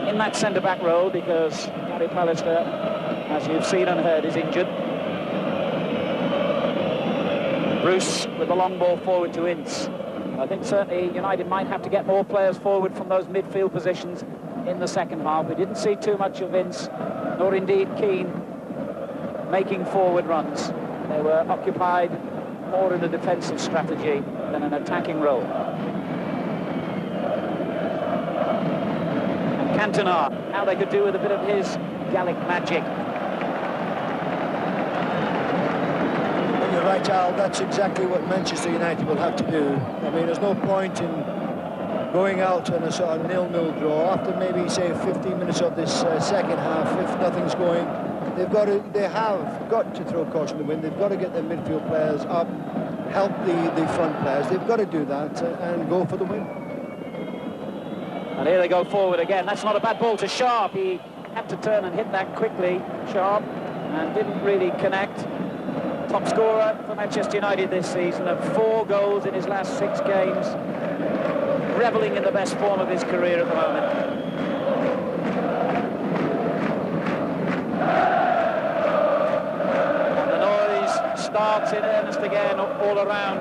A: in that centre-back role because Gary Pallister, as you've seen and heard, is injured. Bruce with the long ball forward to Ince. I think certainly United might have to get more players forward from those midfield positions in the second half. We didn't see too much of Ince, nor indeed Keane, making forward runs. They were occupied more in a defensive strategy than an attacking role. And Cantona, how they could do with a bit of his Gallic magic.
B: You're right, Al, that's exactly what Manchester United will have to do. I mean, there's no point in going out on a sort of 0-0 draw after maybe, say, 15 minutes of this second half. If nothing's going, they have got to throw caution to the wind. They've got to get their midfield players up, help the front players. They've got to do that and go for the win.
A: And here they go forward again. That's not a bad ball to Sharpe. He had to turn and hit that quickly, Sharpe, and didn't really connect. Top scorer for Manchester United this season, of 4 goals in his last 6 games, revelling in the best form of his career at the moment. And the noise starts in earnest again all around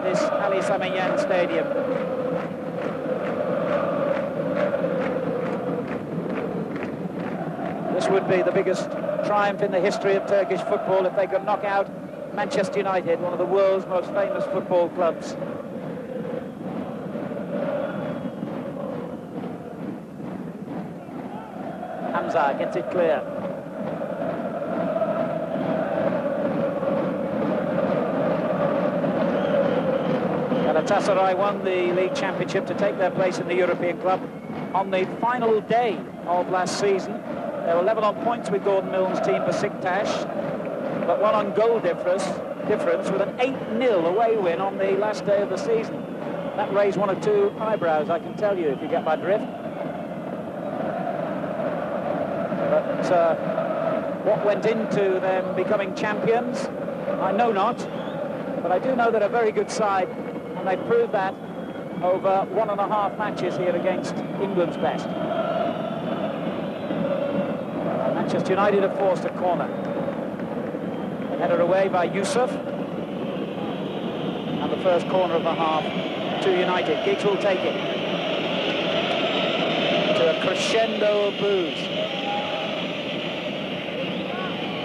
A: this Sami Yen stadium. This would be the biggest triumph in the history of Turkish football if they could knock out Manchester United, one of the world's most famous football clubs. Hamza gets it clear. Galatasaray won the league championship to take their place in the European club on the final day of last season. They were level on points with Gordon Milne's team, Besiktas, but one on goal difference with an 8-0 away win on the last day of the season. That raised one or two eyebrows, I can tell you, if you get my drift. But what went into them becoming champions, I know not, but I do know they're a very good side, and they proved that over 1.5 matches here against England's best. Manchester United have forced a corner. Header away by Yusuf. And the first corner of the half to United. Giggs will take it. To a crescendo of boos.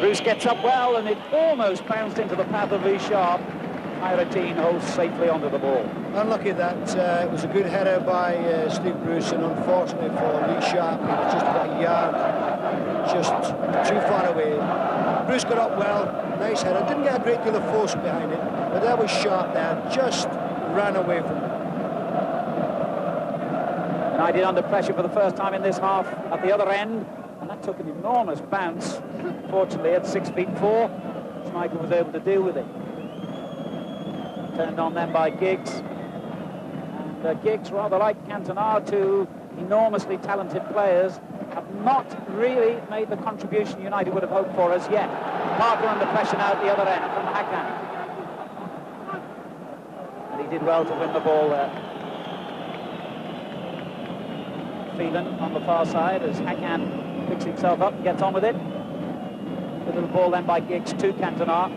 A: Bruce gets up well, and it almost bounced into the path of Lee Sharpe. Hayrettin holds safely onto the ball.
B: Unlucky that it was a good header by Steve Bruce, and unfortunately for Lee Sharpe, he was just about a yard, just too far away. Bruce got up well, nice header, didn't get a great deal of force behind it, but that was Sharpe there, just ran away from it.
A: United under pressure for the first time in this half at the other end, and that took an enormous bounce. Fortunately, at 6'4", Schmeichel was able to deal with it. Turned on then by Giggs. And Giggs, rather like Cantona, two enormously talented players, have not really made the contribution United would have hoped for as yet. Parker under pressure now at the other end from Hakan. And he did well to win the ball there. Phelan on the far side as Hakan picks himself up and gets on with it. The little ball then by Giggs to Cantona.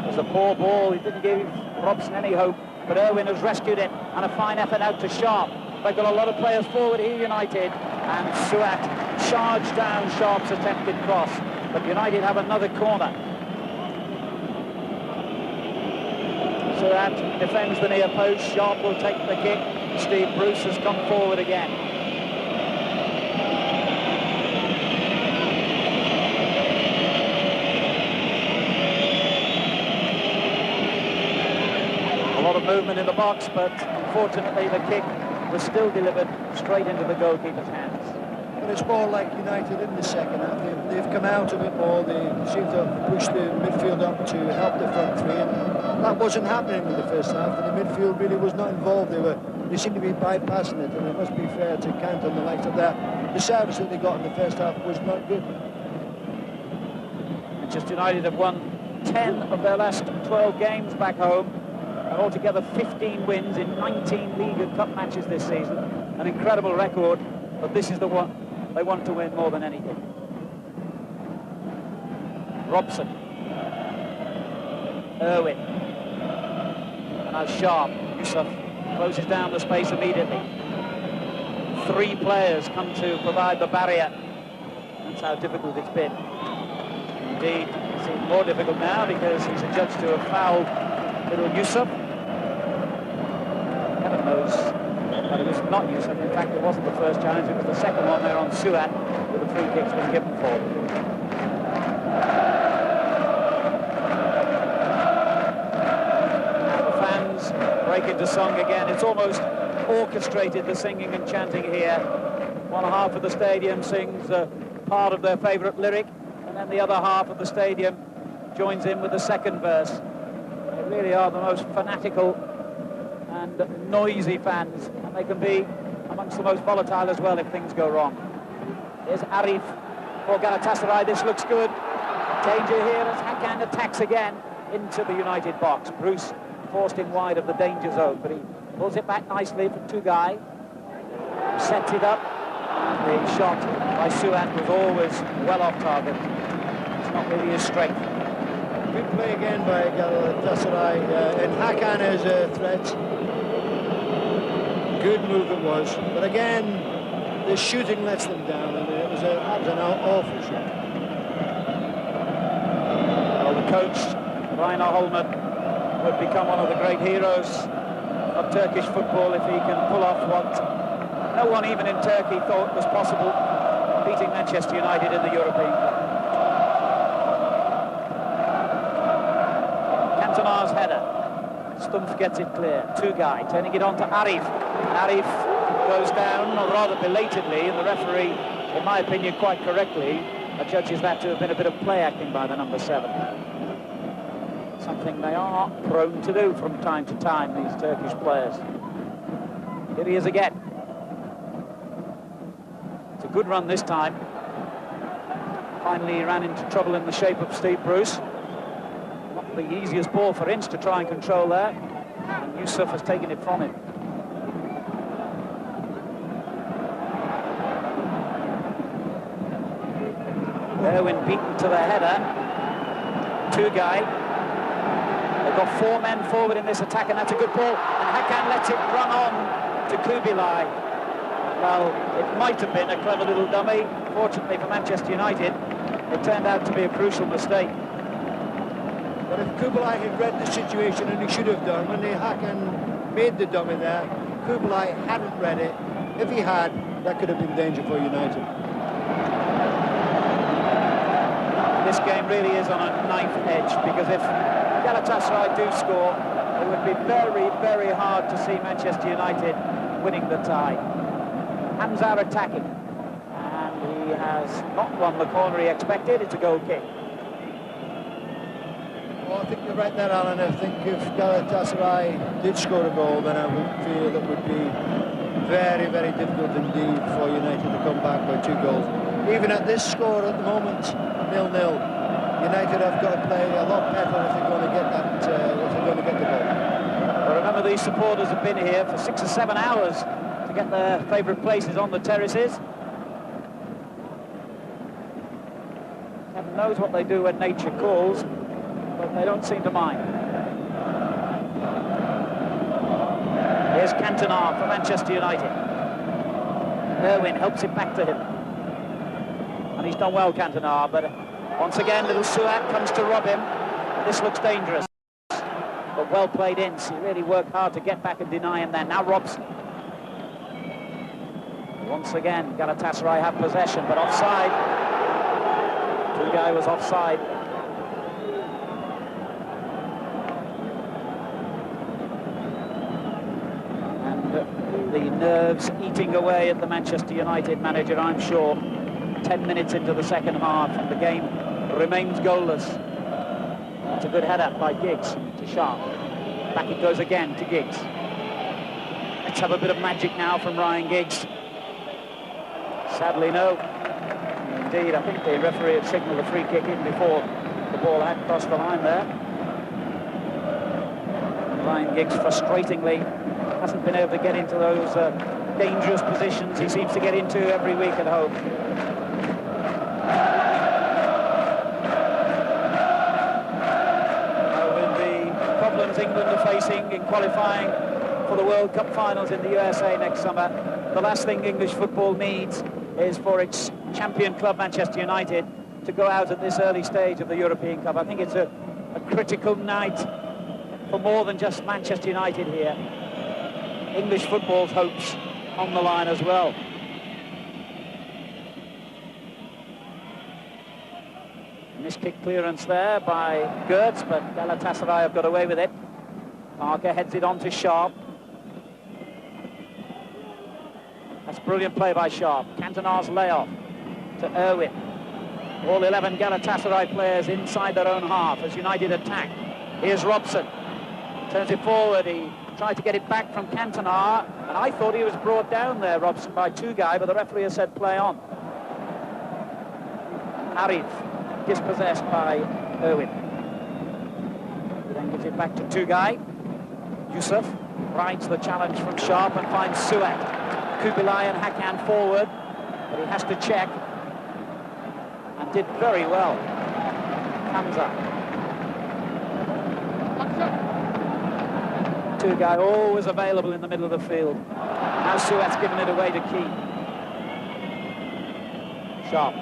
A: It was a poor ball, he didn't give Robson any hope, but Irwin has rescued it, and a fine effort out to Sharpe. They've got a lot of players forward here, United, and Suat charged down Sharpe's attempted cross, but United have another corner. Suat defends the near post, Sharpe will take the kick. Steve Bruce has come forward again. A lot of movement in the box, but unfortunately the kick was still delivered straight into the goalkeeper's hands.
B: But it's more like United in the second half. They've come out a bit more. They seem to have pushed the midfield up to help the front three, and that wasn't happening in the first half. And the midfield really was not involved. They seemed to be bypassing it, and it must be fair to count on the likes of that. The service that they got in the first half was not good.
A: Manchester United have won 10 of their last 12 games back home, and altogether 15 wins in 19 League and Cup matches this season. An incredible record, but this is the one they want to win more than anything. Robson. Irwin. And now Sharpe. Yusuf closes down the space immediately. 3 players come to provide the barrier. That's how difficult it's been. Indeed, it seems more difficult now because he's adjudged to have fouled little Yusuf. Heaven knows that it was not Yusuf. In fact, it wasn't the first challenge, it was the second one there on Suat, with the free kick's been given for. Now the fans break into song again. It's almost orchestrated, the singing and chanting here. One half of the stadium sings part of their favourite lyric, and then the other half of the stadium joins in with the second verse. They really are the most fanatical and noisy fans, and they can be amongst the most volatile as well if things go wrong. Here's Arif for Galatasaray. This looks good. Danger here as Hakan attacks again into the United box. Bruce forced him wide of the danger zone, but he pulls it back nicely for Tugay. Sets it up, and the shot by Suat was always well off target. It's not really his strength.
B: Good play again by Galatasaray, and Hakan as a threat. Good move it was, but again, the shooting lets them down, and that was an awful shot.
A: Well, the coach, Reiner Hollmann, would become one of the great heroes of Turkish football if he can pull off what no one even in Turkey thought was possible, beating Manchester United in the European Cup. Cantona's header. Stumpf gets it clear. Tugay turning it on to Arif. Arif goes down rather belatedly, and the referee, in my opinion, quite correctly, judges that to have been a bit of play acting by the number 7. Something they are prone to do from time to time, these Turkish players. Here he is again. It's a good run this time. Finally, he ran into trouble in the shape of Steve Bruce. Not the easiest ball for Ince to try and control there, and Yusuf has taken it from him. Irwin beaten to the header. Tugay. They've got 4 men forward in this attack, and that's a good ball. And Hakan lets it run on to Kubilay. Well, it might have been a clever little dummy. Fortunately for Manchester United, it turned out to be a crucial mistake.
B: But if Kubilay had read the situation, and he should have done, when Hakan made the dummy there, Kubilay hadn't read it. If he had, that could have been danger for United.
A: This game really is on a knife edge, because if Galatasaray do score, it would be very, very hard to see Manchester United winning the tie. Hamza attacking, and he has not won the corner he expected. It's a goal kick.
B: Well, I think you're right there, Alan. I think if Galatasaray did score a goal, then I would feel it would be very, very difficult indeed for United to come back by 2 goals. Even at this score at the moment, 0-0, United have got to play a lot better if they're going to get that. If they're going to get the goal.
A: Well, remember, these supporters have been here for 6 or 7 hours to get their favourite places on the terraces. Heaven knows what they do when nature calls, but they don't seem to mind. Here's Cantona for Manchester United. Irwin helps it back to him. And he's done well, Cantona, but once again, little Suat comes to rob him. This looks dangerous. But well played Ince. He really worked hard to get back and deny him there. Now Robson. Once again, Galatasaray have possession, but offside. Tugay was offside. And the nerves eating away at the Manchester United manager, I'm sure. 10 minutes into the second half, and the game remains goalless. That's a good header by Giggs to Sharpe. Back it goes again to Giggs. Let's have a bit of magic now from Ryan Giggs. Sadly, no. Indeed, I think the referee had signalled a free kick in before the ball had crossed the line there. Ryan Giggs, frustratingly, hasn't been able to get into those dangerous positions he seems to get into every week at home. England are facing in qualifying for the World Cup finals in the USA next summer. The last thing English football needs is for its champion club, Manchester United, to go out at this early stage of the European Cup. I think it's a critical night for more than just Manchester United here. English football's hopes on the line as well. Miskick clearance there by Götz, but Galatasaray have got away with it. Parker heads it on to Sharpe. That's brilliant play by Sharpe. Cantona's layoff to Irwin. All 11 Galatasaray players inside their own half as United attack. Here's Robson. Turns it forward. He tried to get it back from Cantona, and I thought he was brought down there, Robson, by Tugay, but the referee has said play on. Arif. Dispossessed by Irwin. He then gives it back to Tugay. Yusuf rides the challenge from Sharpe and finds Suat. Kubilay and Hakan forward, but he has to check, and did very well. Hamza. Tugay always available in the middle of the field. Now Suat's given it away to Keane. Sharpe.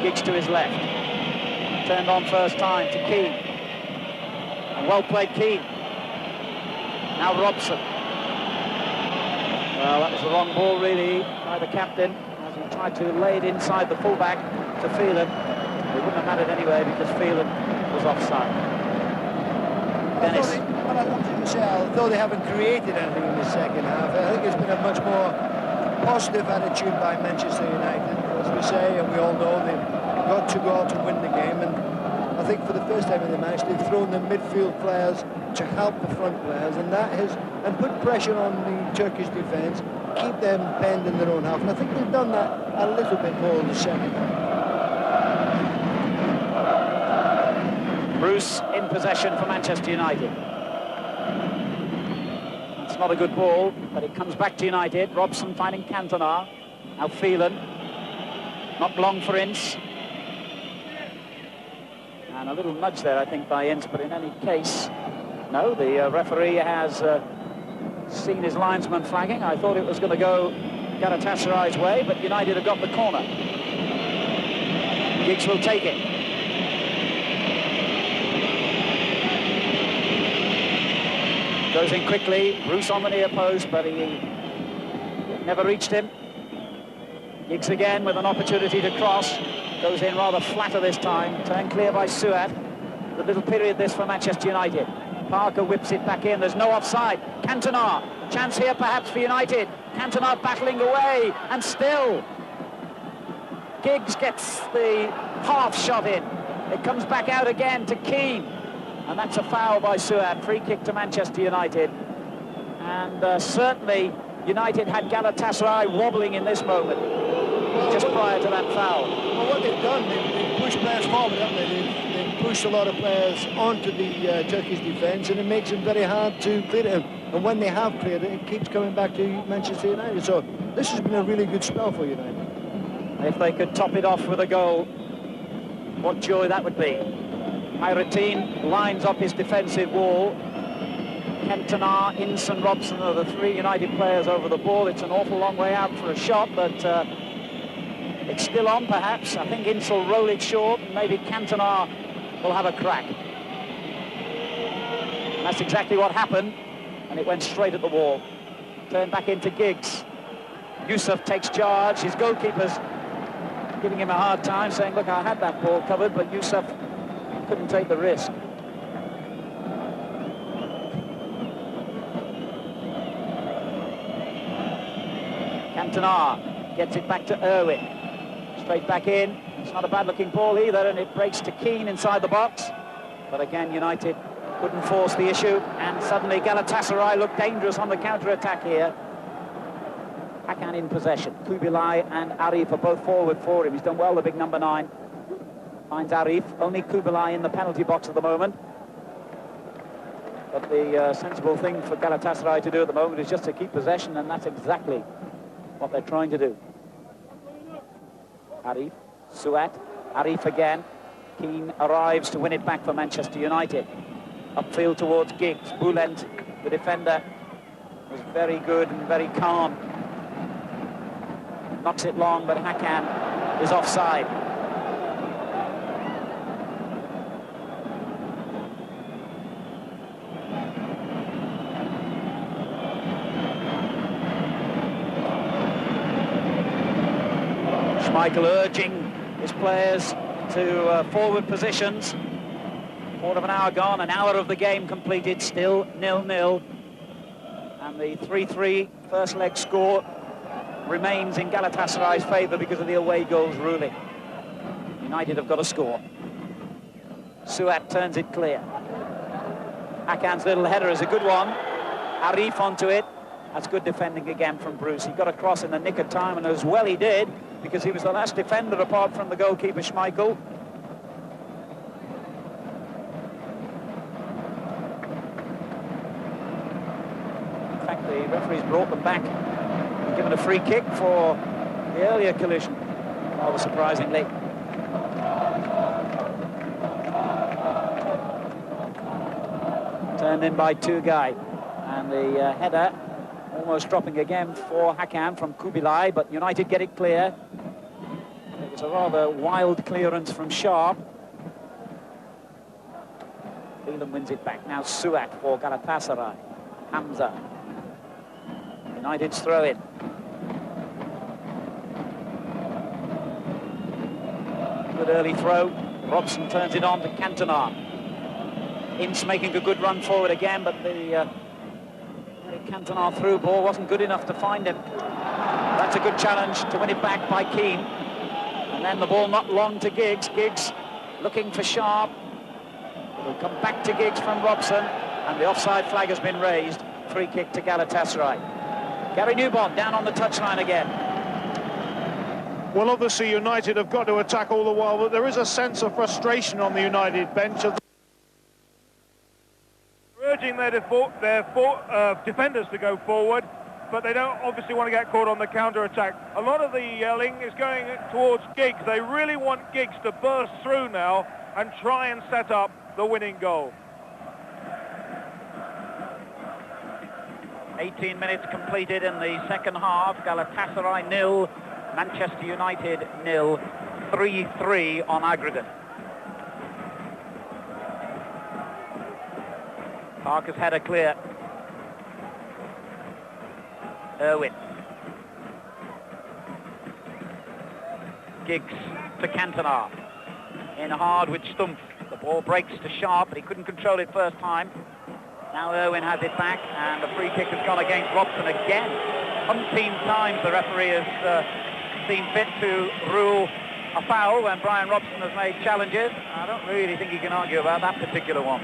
A: Giggs to his left. Turned on first time to Keane. And well played Keane. Now Robson. Well, that was the wrong ball really by the captain as he tried to lay it inside the fullback to Phelan. It wouldn't have mattered anyway because Phelan was offside. Dennis.
B: Although they haven't created anything in the second half, I think it's been a much more positive attitude by Manchester United. As we say, and we all know, they've got to go out and win the game, and I think for the first time in the match they've thrown the midfield players to help the front players, and that has put pressure on the Turkish defence, keep them penned in their own half, and I think they've done that a little bit more in the second half.
A: Bruce in possession for Manchester United. It's not a good ball, but it comes back to United. Robson finding Cantona. Now Phelan. Not long for Ince. And a little nudge there, I think, by Ince, but in any case, no, the referee has seen his linesman flagging. I thought it was going to go Galatasaray's way, but United have got the corner. Giggs will take it. Goes in quickly, Bruce on the near post, but he never reached him. Giggs again with an opportunity to cross. Goes in rather flatter this time, turned clear by Suat. The little period this for Manchester United. Parker whips it back in, there's no offside. Cantona, chance here perhaps for United. Cantona battling away, and still Giggs gets the half shot in. It comes back out again to Keane, and that's a foul by Suat. Free kick to Manchester United, and certainly United had Galatasaray wobbling in this moment, just prior to that foul.
B: Well, what they've done, they've pushed players forward, haven't they? They've pushed a lot of players onto the Turkish defence, and it makes it very hard to clear it. And when they have cleared it, it keeps coming back to Manchester United. So this has been a really good spell for United.
A: If they could top it off with a goal, what joy that would be. Hayrettin lines up his defensive wall. Cantona, Ince and Robson are the three United players over the ball. It's an awful long way out for a shot, but it's still on perhaps. I think Ince will roll it short, and maybe Cantona will have a crack. And that's exactly what happened, and it went straight at the wall. Turned back into Giggs. Yusuf takes charge. His goalkeeper's giving him a hard time, saying, look, I had that ball covered, but Yusuf couldn't take the risk. Cantona gets it back to Irwin. Straight back in. It's not a bad-looking ball either, and it breaks to Keane inside the box. But again, United couldn't force the issue, and suddenly Galatasaray looked dangerous on the counter-attack here. Hakan in possession. Kubilay and Arif are both forward for him. He's done well, the big number 9. Finds Arif. Only Kubilay in the penalty box at the moment. But the sensible thing for Galatasaray to do at the moment is just to keep possession, and that's exactly what they're trying to do. Arif, Suat, Arif again. Keane arrives to win it back for Manchester United. Upfield towards Giggs. Bülent, the defender, was very good and very calm. Knocks it long, but Hakan is offside. Schmeichel urging his players to forward positions. Quarter of an hour gone, an hour of the game completed, still 0-0. And the 3-3 first leg score remains in Galatasaray's favour because of the away goals ruling. United have got a score. Suat turns it clear. Hakan's little header is a good one. Arif onto it. That's good defending again from Bruce. He got across in the nick of time, and as well he did, because he was the last defender apart from the goalkeeper Schmeichel. In fact, the referees brought them back and given a free kick for the earlier collision, rather surprisingly. Turned in by Tugay, and the header almost dropping again for Hakan from Kubilay, but United get it clear. It was a rather wild clearance from Sharpe. Phelan wins it back. Now Suat for Galatasaray. Hamza. United's throw in. Good early throw. Robson turns it on to Cantona. Ince making a good run forward again, but the Cantona through ball wasn't good enough to find him. That's a good challenge to win it back by Keane. And then the ball not long to Giggs. Giggs looking for Sharpe. It'll come back to Giggs from Robson, and the offside flag has been raised. Free kick to Galatasaray. Gary Neville down on the touchline again.
C: Well, obviously United have got to attack all the while, but there is a sense of frustration on the United bench. Urging their defenders to go forward,
D: but they don't obviously want to get caught on the counter-attack. A lot of the yelling is going towards Giggs. They really want Giggs to burst through now and try and set up the winning goal.
A: 18 minutes completed in the second half. Galatasaray 0, Manchester United 0, 3-3 on aggregate. Parker's header clear. Irwin. Giggs to Cantona. In hard with Stumpf. The ball breaks to Sharpe, but he couldn't control it first time. Now Irwin has it back, and the free kick has gone against Robson again. Umpteen times the referee has seen fit to rule a foul when Bryan Robson has made challenges. I don't really think he can argue about that particular one.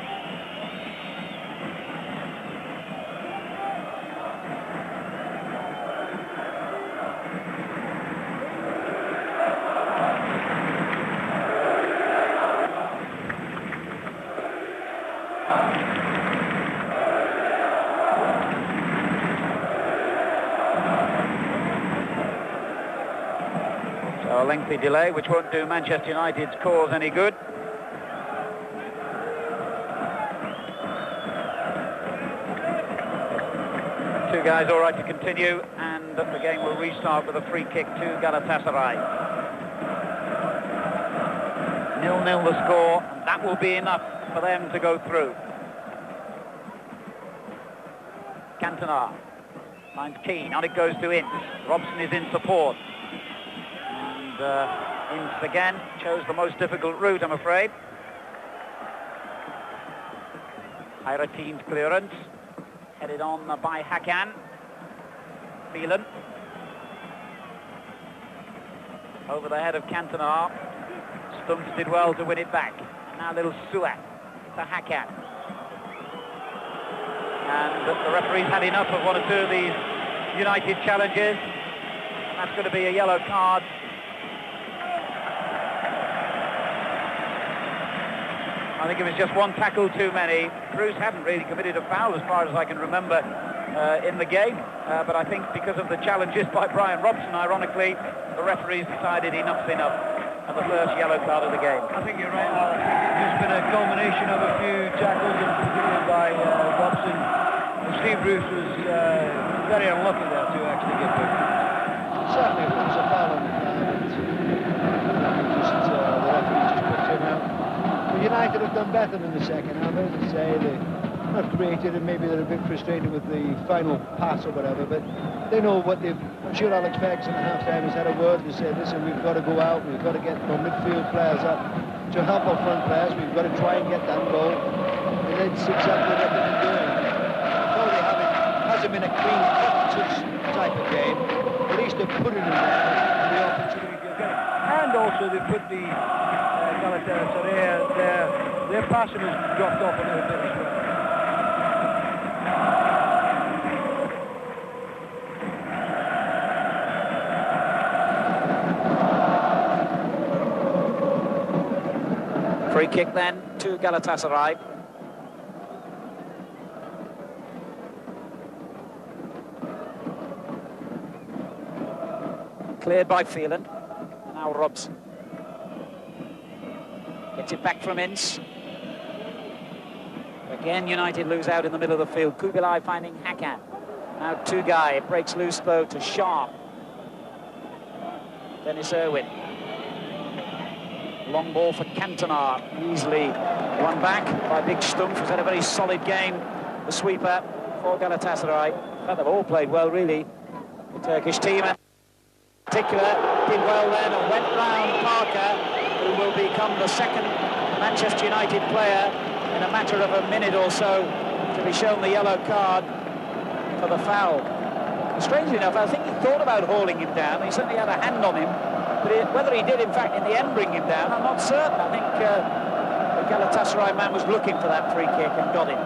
A: A lengthy delay which won't do Manchester United's cause any good. Two guys all right to continue, and the game will restart with a free kick to Galatasaray. 0-0 the score, and that will be enough for them to go through. Cantona finds Keane, on it goes to Ince. Robson is in support. Ince again chose the most difficult route, I'm afraid. Hayrettin's clearance, headed on by Hakan. Phelan over the head of Cantona. Stumpf did well to win it back. And now little Suat to Hakan. And the referee's had enough of one or two of these United challenges. That's going to be a yellow card. I think it was just one tackle too many. Cruz hadn't really committed a foul as far as I can remember in the game. But I think because of the challenges by Bryan Robson, ironically, the referees decided enough's enough. And the first yellow card of the game.
B: I think you're right, Al. I think it's just been a culmination of a few tackles, and particularly by Robson. And Steve Bruce was very unlucky there to actually get booked. Certainly it was a foul on the ground. The referee just put him out. But United have done better in the second half, as I say. They're not creative, and maybe they're a bit frustrated with the final pass or whatever, but they know what they've... I'm sure Alex Ferguson at half-time has had a word to say, listen, we've got to go out, we've got to get our midfield players up to help our front players, we've got to try and get that goal, and that's exactly what they've been doing. Although it hasn't been a clean type of game, at least they've put it in there, and the opportunity to get it. And also they put the Galatasaray, their passing has dropped off a little bit as well.
A: Free kick then to Galatasaray. Cleared by Phelan. Now Robson. Gets it back from Ince. Again, United lose out in the middle of the field. Kubilay finding Hakan. Now Tugay. It breaks loose though to Sharpe. Denis Irwin. Long ball for Cantona, easily won back by Big Stumpf, who's had a very solid game, the sweeper for Galatasaray. Well, they've all played well, really, the Turkish team. And in particular, did well then and went round Parker, who will become the second Manchester United player in a matter of a minute or so to be shown the yellow card for the foul. And strangely enough, I think he thought about hauling him down. He certainly had a hand on him. But whether he did, in fact, in the end bring him down, I'm not certain. I think the Galatasaray man was looking for that free kick and got it.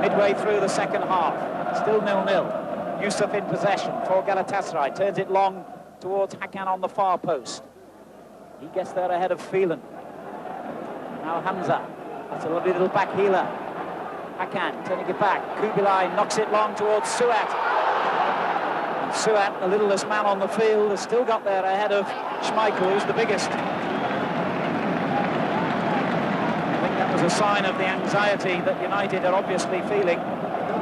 A: Midway through the second half, still 0-0. Yusuf in possession for Galatasaray, turns it long towards Hakan on the far post. He gets there ahead of Phelan. Now Hamza, that's a lovely little back healer. Hakan turning it back. Kubilay knocks it long towards Suat. And Suat, the littlest man on the field, has still got there ahead of Schmeichel, who's the biggest. I think that was a sign of the anxiety that United are obviously feeling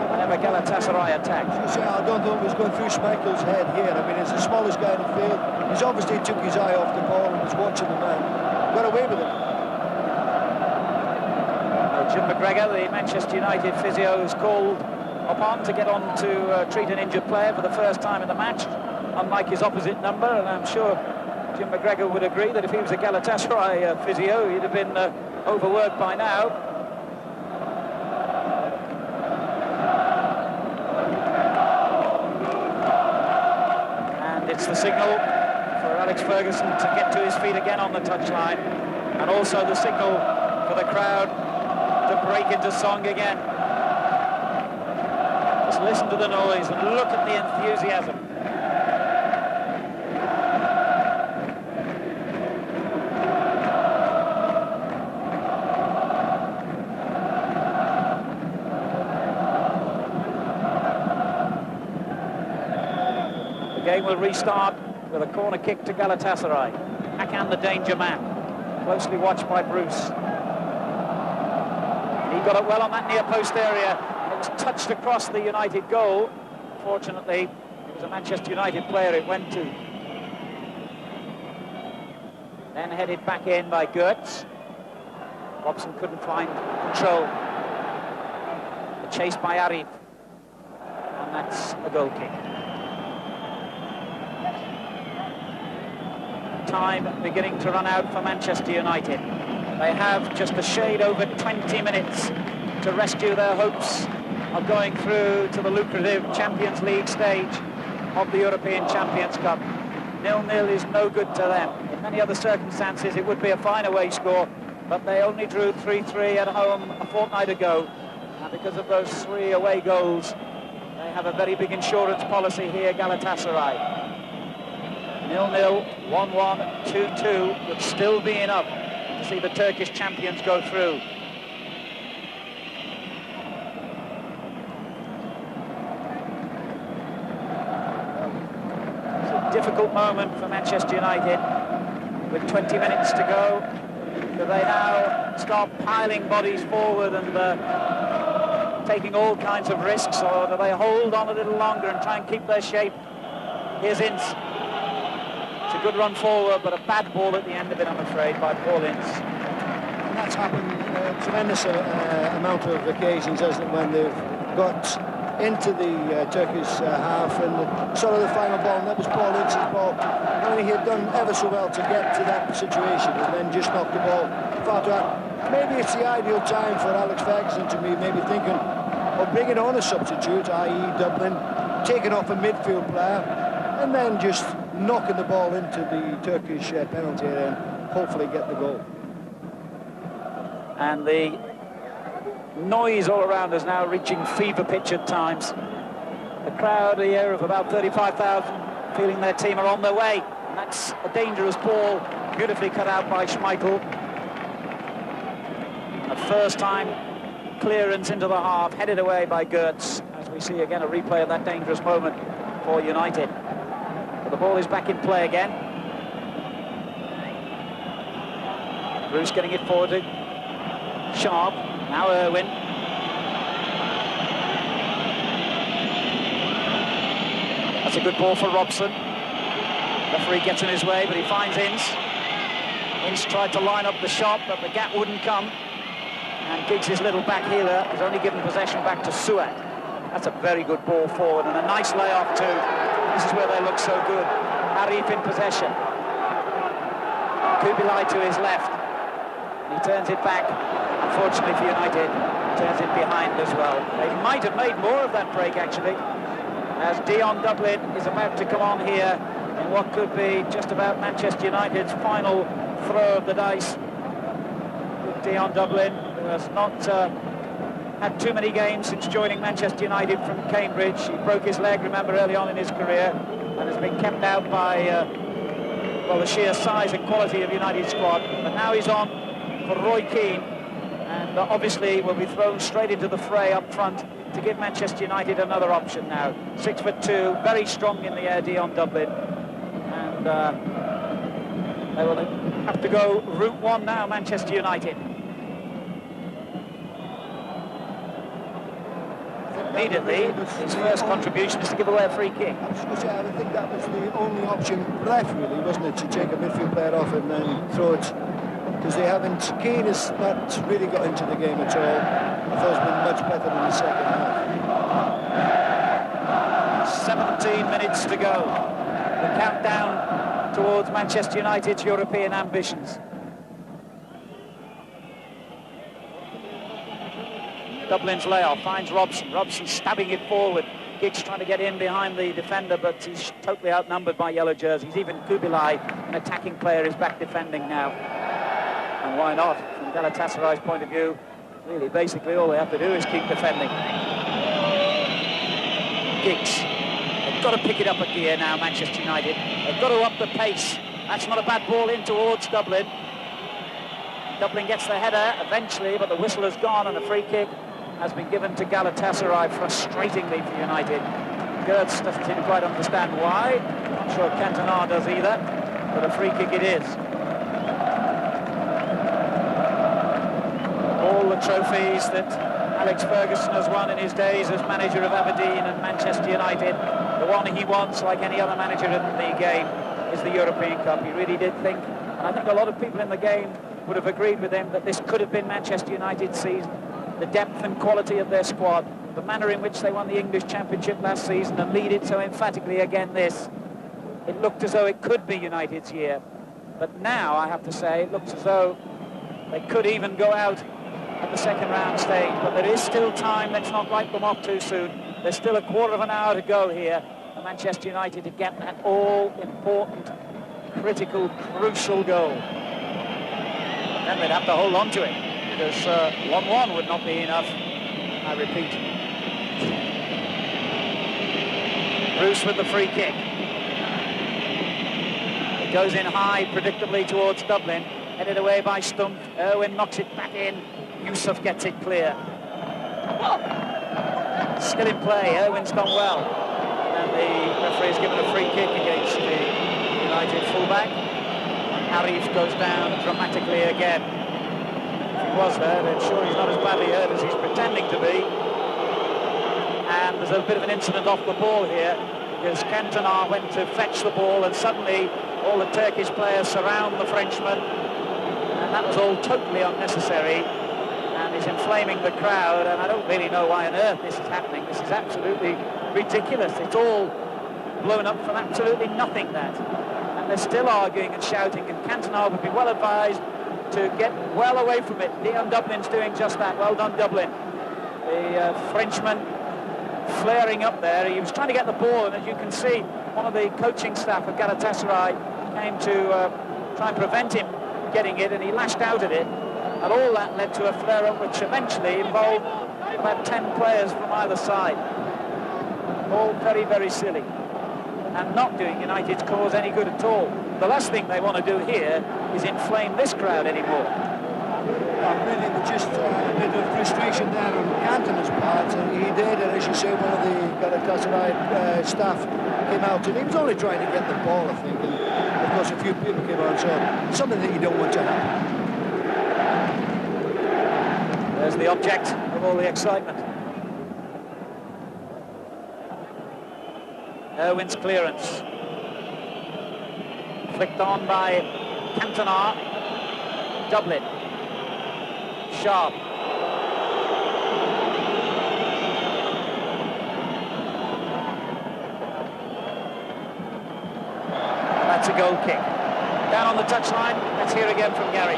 A: whenever Galatasaray attacked.
B: I don't know what was going through Schmeichel's head here. I mean, he's the smallest guy in the field. He's obviously took his eye off the ball and was watching the man. Got away with it.
A: Jim McGregor, the Manchester United physio, is called upon to get on to treat an injured player for the first time in the match, unlike his opposite number, and I'm sure Jim McGregor would agree that if he was a Galatasaray physio, he'd have been overworked by now. And it's the signal for Alex Ferguson to get to his feet again on the touchline, and also the signal for the crowd to break into song again. Just listen to the noise and look at the enthusiasm. The game will restart with a corner kick to Galatasaray. Hakan, the danger man, closely watched by Bruce. He got it well on that near post area. It was touched across the United goal. Fortunately, it was a Manchester United player it went to. Then headed back in by Götz. Robson couldn't find control. The chase by Arif. And that's a goal kick. Time beginning to run out for Manchester United. They have just a shade over 20 minutes to rescue their hopes of going through to the lucrative Champions League stage of the European Champions Cup. 0-0 is no good to them. In many other circumstances, it would be a fine away score, but they only drew 3-3 at home a fortnight ago. And because of those 3 away goals, they have a very big insurance policy here, Galatasaray. 0-0, 1-1, 2-2 would still be enough to see the Turkish champions go through. It's a difficult moment for Manchester United with 20 minutes to go. Do they now start piling bodies forward and taking all kinds of risks, or do they hold on a little longer and try and keep their shape? Here's Ince. It's a good run forward, but a bad ball at the end of it, I'm afraid, by Paul Ince.
B: And that's happened a tremendous amount of occasions, hasn't it, when they've got into the Turkish half and sort of the final ball, and that was Paul Ince's ball. I mean, he had done ever so well to get to that situation and then just knocked the ball far too hard. Maybe it's the ideal time for Alex Ferguson to be maybe thinking of bringing on a substitute, i.e. Dublin, taking off a midfield player, and then just knocking the ball into the Turkish penalty area and hopefully get the goal.
A: And the noise all around us now reaching fever pitch at times. The crowd here of about 35,000 feeling their team are on their way. And that's a dangerous ball, beautifully cut out by Schmeichel. A first-time clearance into the half, headed away by Götz, as we see again a replay of that dangerous moment for United. But the ball is back in play again. Bruce getting it forward to Sharpe, now Irwin. That's a good ball for Robson. Referee gets in his way, but he finds Ince. Ince tried to line up the shot, but the gap wouldn't come. And Giggs' little back heeler has only given possession back to Suat. That's a very good ball forward, and a nice layoff too. This is where they look so good. Arif in possession. Kubilay to his left. And he turns it back. Unfortunately for United, turns it behind as well. They might have made more of that break, actually, as Dion Dublin is about to come on here in what could be just about Manchester United's final throw of the dice. Dion Dublin, who has not had too many games since joining Manchester United from Cambridge. He broke his leg, remember, early on in his career, and has been kept out by well, the sheer size and quality of United's squad. But now he's on for Roy Keane, and obviously will be thrown straight into the fray up front to give Manchester United another option now. 6'2", very strong in the air, Dion Dublin, and they will have to go route one now, Manchester United. Immediately, his first contribution is to give away a free kick.
B: I was going to say, I think that was the only option left, really, wasn't it, to take a midfield player off and then throw it, because they haven't. Keane has not really got into the game at all. I thought it's been much better in the second half.
A: 17 minutes to go. The countdown towards Manchester United's European ambitions. Dublin's layoff finds Robson. Robson stabbing it forward. Giggs trying to get in behind the defender, but he's totally outnumbered by yellow jerseys. Even Kubilay, an attacking player, is back defending now. And why not? From Galatasaray's point of view, really, basically all they have to do is keep defending. Giggs. They've got to pick it up a gear now, Manchester United. They've got to up the pace. That's not a bad ball in towards Dublin. Dublin gets the header eventually, but the whistle has gone and a free kick has been given to Galatasaray, frustratingly for United. Götz doesn't seem to quite understand why. Not sure Cantona does either, but a free kick it is. All the trophies that Alex Ferguson has won in his days as manager of Aberdeen and Manchester United, the one he wants, like any other manager in the game, is the European Cup. He really did think, and I think a lot of people in the game would have agreed with him, that this could have been Manchester United's season. The depth and quality of their squad, the manner in which they won the English Championship last season and lead it so emphatically again this. It looked as though it could be United's year. But now, I have to say, it looks as though they could even go out at the second round stage. But there is still time. Let's not write them off too soon. There's still a quarter of an hour to go here for Manchester United to get that all-important, critical, crucial goal. Then they'd have to hold on to it, because 1-1 would not be enough, I repeat. Bruce with the free kick. It goes in high, predictably, towards Dublin. Headed away by Stumpf. Irwin knocks it back in. Yusuf gets it clear. Still in play. Irwin's gone well. And the referee's given a free kick against the United fullback. Arif goes down dramatically again. If he was hurt, I'm sure he's not as badly hurt as he's pretending to be. And there's a bit of an incident off the ball here, because Cantona went to fetch the ball and suddenly all the Turkish players surround the Frenchman, and that was all totally unnecessary and is inflaming the crowd, and I don't really know why on earth this is happening. This is absolutely ridiculous. It's all blown up from absolutely nothing, that. They're still arguing and shouting, and Cantona would be well advised to get well away from it. Dion Dublin's doing just that. Well done, Dublin. The Frenchman flaring up there. He was trying to get the ball, and as you can see, one of the coaching staff of Galatasaray came to try and prevent him getting it, and he lashed out at it, and all that led to a flare-up which eventually involved about 10 players from either side. All very, very silly, and not doing United's cause any good at all. The last thing they want to do here is inflame this crowd anymore.
B: Really, just a bit of frustration there on Cantona's part. He did, and as you say, one of the Galatasaray staff came out, and he was only trying to get the ball, I think, and of course a few people came on, so something that you don't want to happen.
A: There's the object of all the excitement. Irwin's clearance. Flicked on by Cantona. Dublin. Sharpe. That's a goal kick. Down on the touchline. Let's hear again from Gary.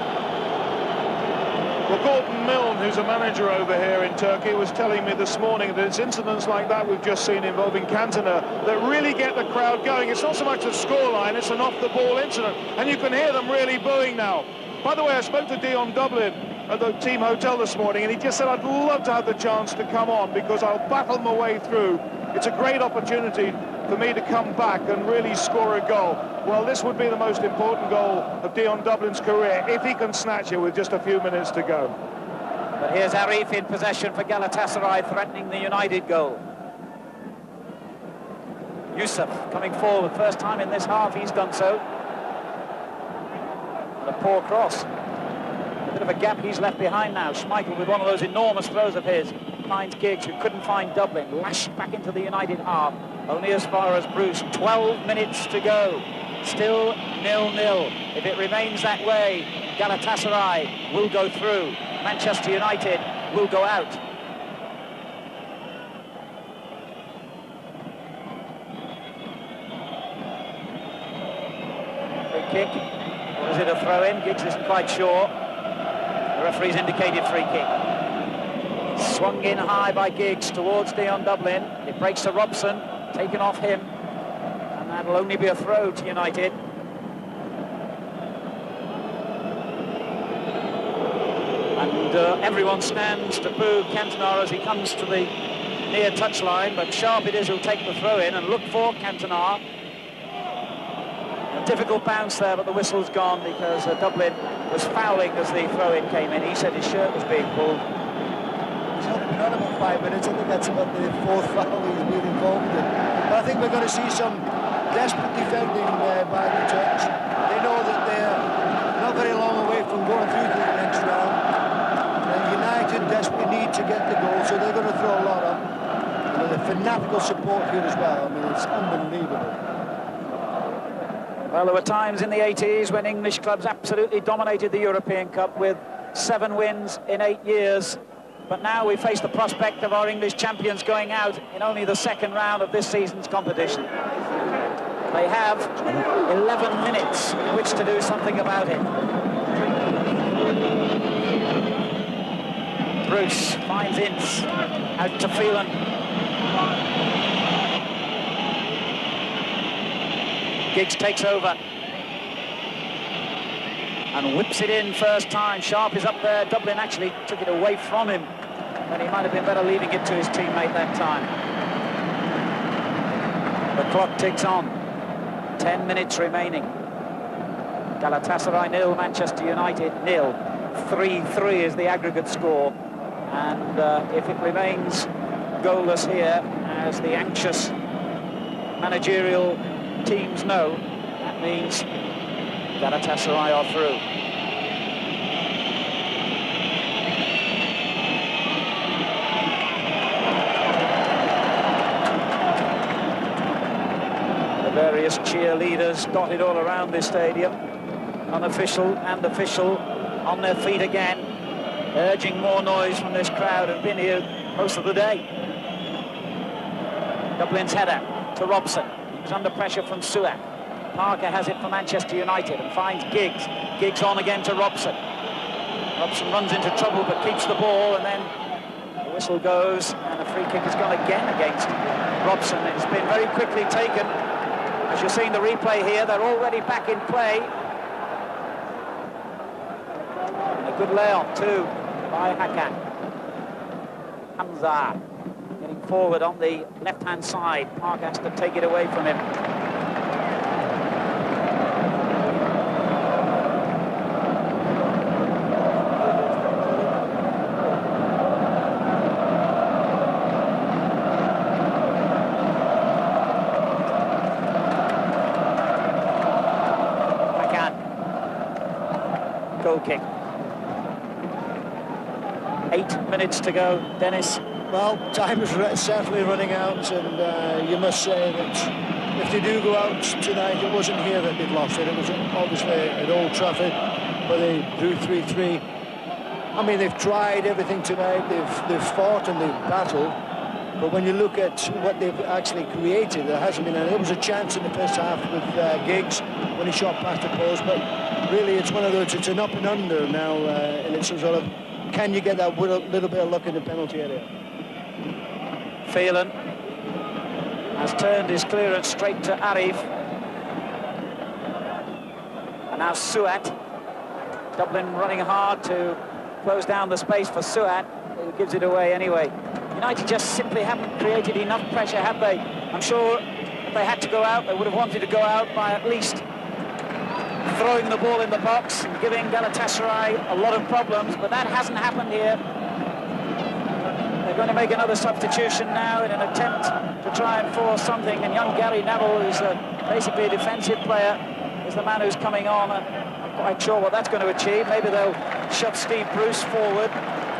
C: Well, Gordon Milne, who's a manager over here in Turkey, was telling me this morning that it's incidents like that we've just seen involving Cantona that really get the crowd going. It's not so much the scoreline, it's an off-the-ball incident, and you can hear them really booing now. By the way, I spoke to Dion Dublin at the team hotel this morning, and he just said, I'd love to have the chance to come on because I'll battle my way through. It's a great opportunity for me to come back and really score a goal. Well, this would be the most important goal of Dion Dublin's career if he can snatch it with just a few minutes to go.
A: But here's Arif in possession for Galatasaray, threatening the United goal. Yusuf coming forward, first time in this half he's done so. And a poor cross. A bit of a gap he's left behind now. Schmeichel with one of those enormous throws of his finds Giggs, who couldn't find Dublin, lashed back into the United half, only as far as Bruce. 12 minutes to go, still 0-0. If it remains that way, Galatasaray will go through. Manchester United will go out. Free kick, or is it a throw-in? Giggs isn't quite sure. The referee's indicated free kick. Swung in high by Giggs towards Dion Dublin. It breaks to Robson, taken off him, and that'll only be a throw to United. And everyone stands to boo Cantona as he comes to the near touchline, but Sharpe it is who'll take the throw in and look for Cantona. A difficult bounce there, but the whistle's gone because Dublin was fouling as the throw-in came in. He said his shirt was being pulled.
B: He's only been on about 5 minutes. I think that's about the 4th foul he's been involved in. But I think we're going to see some desperate defending by the Turks. They know that they're not very long away from going through to the next round. United desperately need to get the goal, so they're going to throw a lot up. And the fanatical support here as well. I mean, it's unbelievable.
A: Well, there were times in the 80s when English clubs absolutely dominated the European Cup with 7 wins in 8 years. But now we face the prospect of our English champions going out in only the 2nd round of this season's competition. They have 11 minutes in which to do something about it. Bruce finds Ince, out to Phelan. Giggs takes over and whips it in first time. Sharpe is up there. Dublin actually took it away from him, and he might have been better leaving it to his teammate that time. The clock ticks on. 10 minutes remaining. Galatasaray 0, Manchester United 0. 3-3 is the aggregate score. And if it remains goalless here, as the anxious managerial teams know, that means Galatasaray are through. The various cheerleaders dotted all around this stadium, unofficial and official, on their feet again, urging more noise from this crowd, and been here most of the day. Dublin's header to Robson. He's under pressure from Suat. Parker has it for Manchester United and finds Giggs. Giggs on again to Robson. Robson runs into trouble but keeps the ball, and then the whistle goes and a free kick has gone again against Robson. It's been very quickly taken. As you're seeing the replay here, they're already back in play. And a good layoff too by Hakan. Hamza getting forward on the left-hand side. Park has to take it away from him. Hakan. Goal kick. 8 minutes to go, Dennis.
B: Well, time is certainly running out, and you must say that if they do go out tonight, it wasn't here that they've lost it. It was obviously at Old Trafford, where they drew 3-3. I mean, they've tried everything tonight. They've fought and they've battled. But when you look at what they've actually created, there hasn't been any. There was a chance in the first half with Giggs when he shot past the post, but really it's one of those. It's an up and under now, and it's a sort of, can you get that little bit of luck in the penalty area?
A: Phelan has turned his clearance straight to Arif. And now Suat. Dublin running hard to close down the space for Suat, who gives it away anyway. United just simply haven't created enough pressure, have they? I'm sure if they had to go out, they would have wanted to go out by at least throwing the ball in the box and giving Galatasaray a lot of problems, but that hasn't happened here. They're going to make another substitution now in an attempt to try and force something, and young Gary Neville, who's basically a defensive player, is the man who's coming on, and I'm quite sure what that's going to achieve. Maybe they'll shove Steve Bruce forward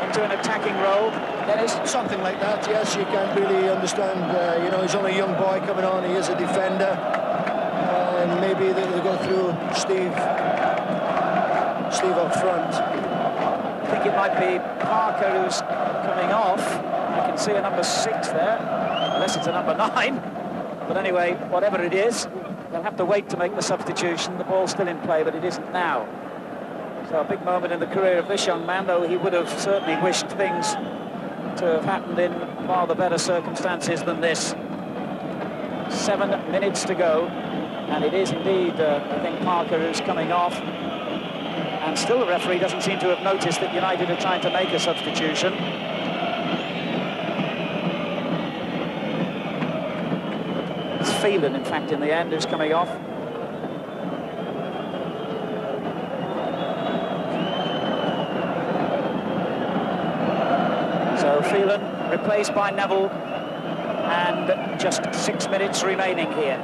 A: into an attacking role. Dennis?
B: Something like that, yes. You can't really understand, you know, he's only a young boy coming on, he is a defender, and maybe they'll go through Steve up front.
A: I think it might be Parker who's coming off. I can see a number 6 there, unless it's a number 9. But anyway, whatever it is, they'll have to wait to make the substitution. The ball's still in play, but it isn't now. So a big moment in the career of this young man, though he would have certainly wished things to have happened in far the better circumstances than this. 7 minutes to go, and it is indeed, I think, Parker who's coming off. And still the referee doesn't seem to have noticed that United are trying to make a substitution. It's Phelan, in fact, in the end, who's coming off. So Phelan replaced by Neville, and just 6 minutes remaining here.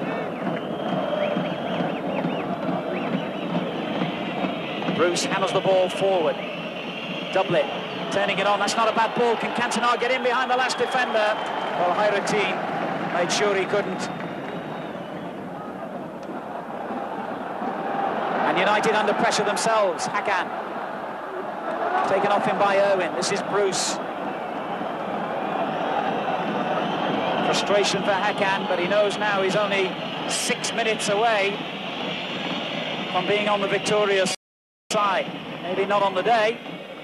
A: Bruce handles the ball forward. Dublin turning it on. That's not a bad ball. Can Cantona get in behind the last defender? Well, Hayrettin made sure he couldn't. And United under pressure themselves. Hakan taken off him by Irwin. This is Bruce. Frustration for Hakan, but he knows now he's only 6 minutes away from being on the victorious side. Maybe not on the day,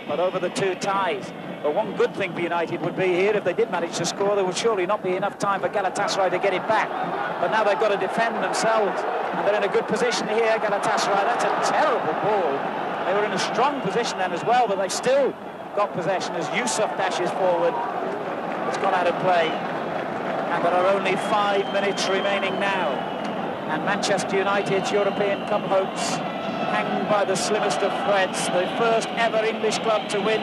A: but over the 2 ties. But one good thing for United would be here, if they did manage to score, there would surely not be enough time for Galatasaray to get it back. But now they've got to defend themselves, and they're in a good position here, Galatasaray. That's a terrible ball. They were in a strong position then as well, but they've still got possession as Yusuf dashes forward. It's gone out of play, and there are only 5 minutes remaining now. And Manchester United's European Cup hopes hang by the slimmest of threads. The first ever English club to win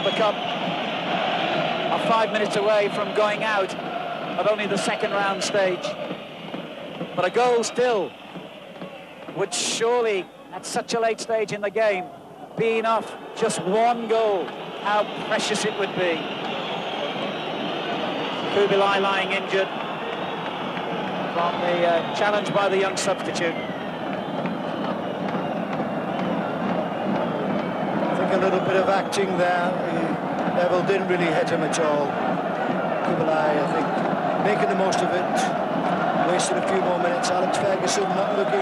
A: the Cup are 5 minutes away from going out at only the second round stage. But a goal still would surely, at such a late stage in the game, be enough. Just one goal. How precious it would be. Kubilay lying injured from the challenge by the young substitute.
B: A little bit of acting there. Neville didn't really hit him at all. Kubilay, I think, making the most of it. Wasted a few more minutes. Alex Ferguson not looking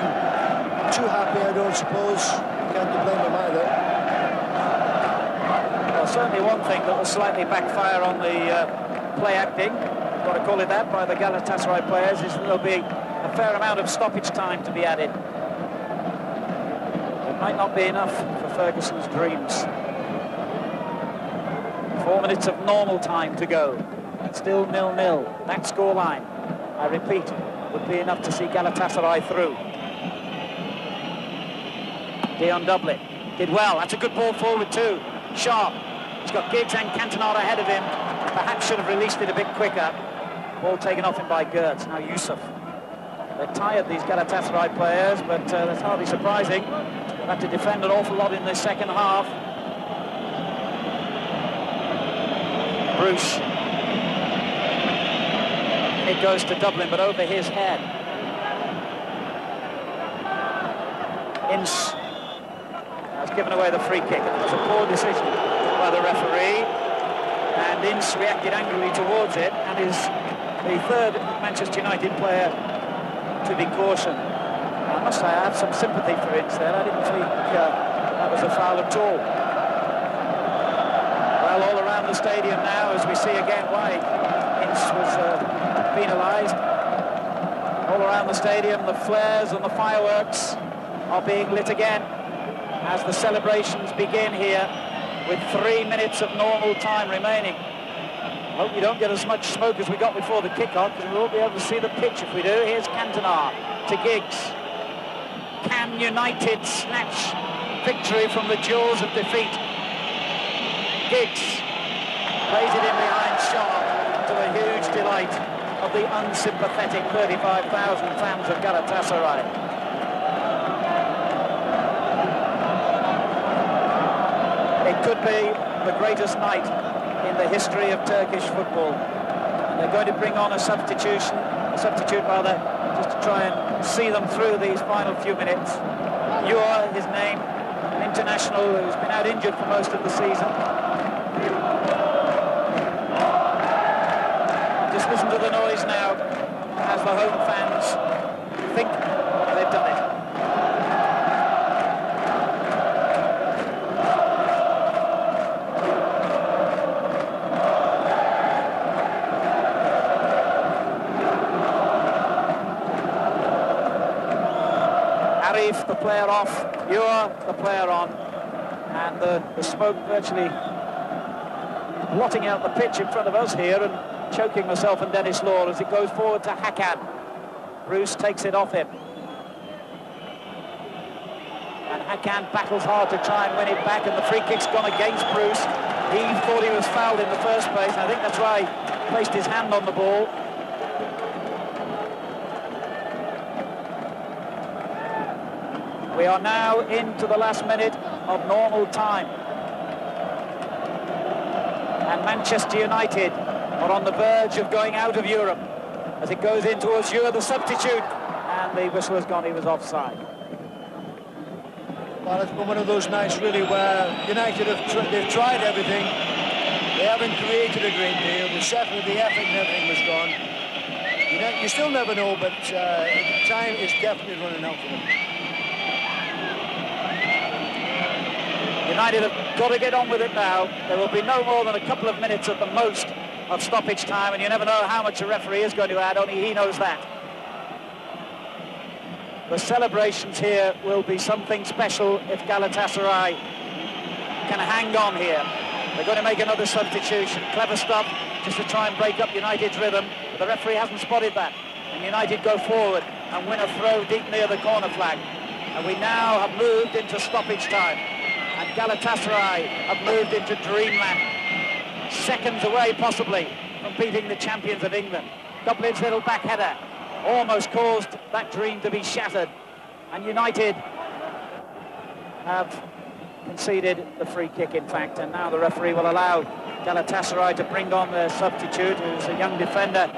B: too happy, I don't suppose. Can't blame him either.
A: Well, certainly one thing that will slightly backfire on the play acting, got to call it that, by the Galatasaray players, is that there'll be a fair amount of stoppage time to be added. It might not be enough for Ferguson's dreams. 4 minutes of normal time to go. Still 0-0. That scoreline, I repeat, would be enough to see Galatasaray through. Dion Dublin did well. That's a good ball forward too. Sharpe. He's got Giggs and Cantona ahead of him. Perhaps should have released it a bit quicker. Ball taken off him by Götz. Now Yusuf. They're tired, these Galatasaray players, but that's hardly surprising. They'll have to defend an awful lot in the second half. Bruce. It goes to Dublin, but over his head. Ince has given away the free kick, and it was a poor decision by the referee. And Ince reacted angrily towards it, and is the third Manchester United player to be cautioned. I must say I have some sympathy for Ince there. I didn't think that was a foul at all. Well, all around the stadium now, as we see again why Ince was penalised. All around the stadium, the flares and the fireworks are being lit again as the celebrations begin here with 3 minutes of normal time remaining. I hope we don't get as much smoke as we got before the kick-off, because we won't be able to see the pitch if we do. Here's Cantona to Giggs. Can United snatch victory from the jaws of defeat? Giggs plays it in behind Sharpe. delight of the unsympathetic 35,000 fans of Galatasaray. It could be the greatest night in the history of Turkish football. And they're going to bring on a substitute rather, just to try and see them through these final few minutes. Uğur, his name, an international who's been out injured for most of the season. Just listen to the noise now as the home fans think they've done it. Arif, the player off, Uğur, the player on, and the smoke virtually blotting out the pitch in front of us here and choking myself and Dennis Law as it goes forward to Hakan. Bruce takes it off him. And Hakan battles hard to try and win it back, and the free kick's gone against Bruce. He thought he was fouled in the first place, and I think that's why he placed his hand on the ball. We are now into the last minute of normal time. And Manchester United are on the verge of going out of Europe as it goes in towards Uğur, the substitute. And the whistle has gone, he was offside.
B: Well, it's been one of those nights really where United they've tried everything. They haven't created a great deal, but certainly the effort and everything was gone. You still never know, but time is definitely running out for them.
A: United have got to get on with it now. There will be no more than a couple of minutes at the most of stoppage time, and you never know how much a referee is going to add, only he knows that. The celebrations here will be something special if Galatasaray can hang on here. They're going to make another substitution. Clever stuff, just to try and break up United's rhythm, but the referee hasn't spotted that. And United go forward and win a throw deep near the corner flag. And we now have moved into stoppage time. And Galatasaray have moved into dreamland. Seconds away, possibly, from beating the champions of England. Dublin's little back header almost caused that dream to be shattered. And United have conceded the free kick, in fact, and now the referee will allow Galatasaray to bring on their substitute, who's a young defender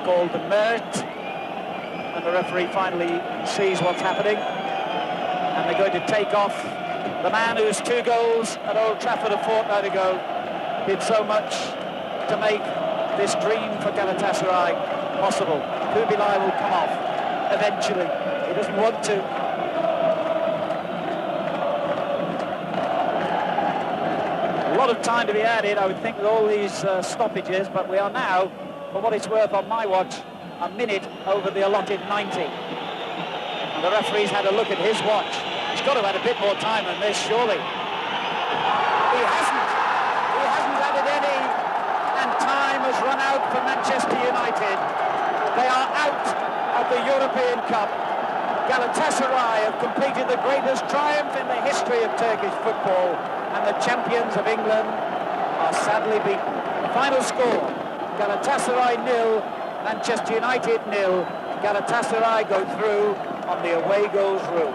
A: called Mert. And the referee finally sees what's happening. And they're going to take off the man whose 2 goals at Old Trafford a fortnight ago did so much to make this dream for Galatasaray possible. Kubilay will come off eventually. He doesn't want to. A lot of time to be added, I would think, with all these stoppages, but we are now, for what it's worth on my watch, a minute over the allotted 90. And the referee's had a look at his watch. He's got to have had a bit more time than this, surely. He hasn't added any, and time has run out for Manchester United. They are out of the European Cup. Galatasaray have completed the greatest triumph in the history of Turkish football, and the champions of England are sadly beaten. The final score, Galatasaray 0, Manchester United 0. Galatasaray go through on the away goals rule.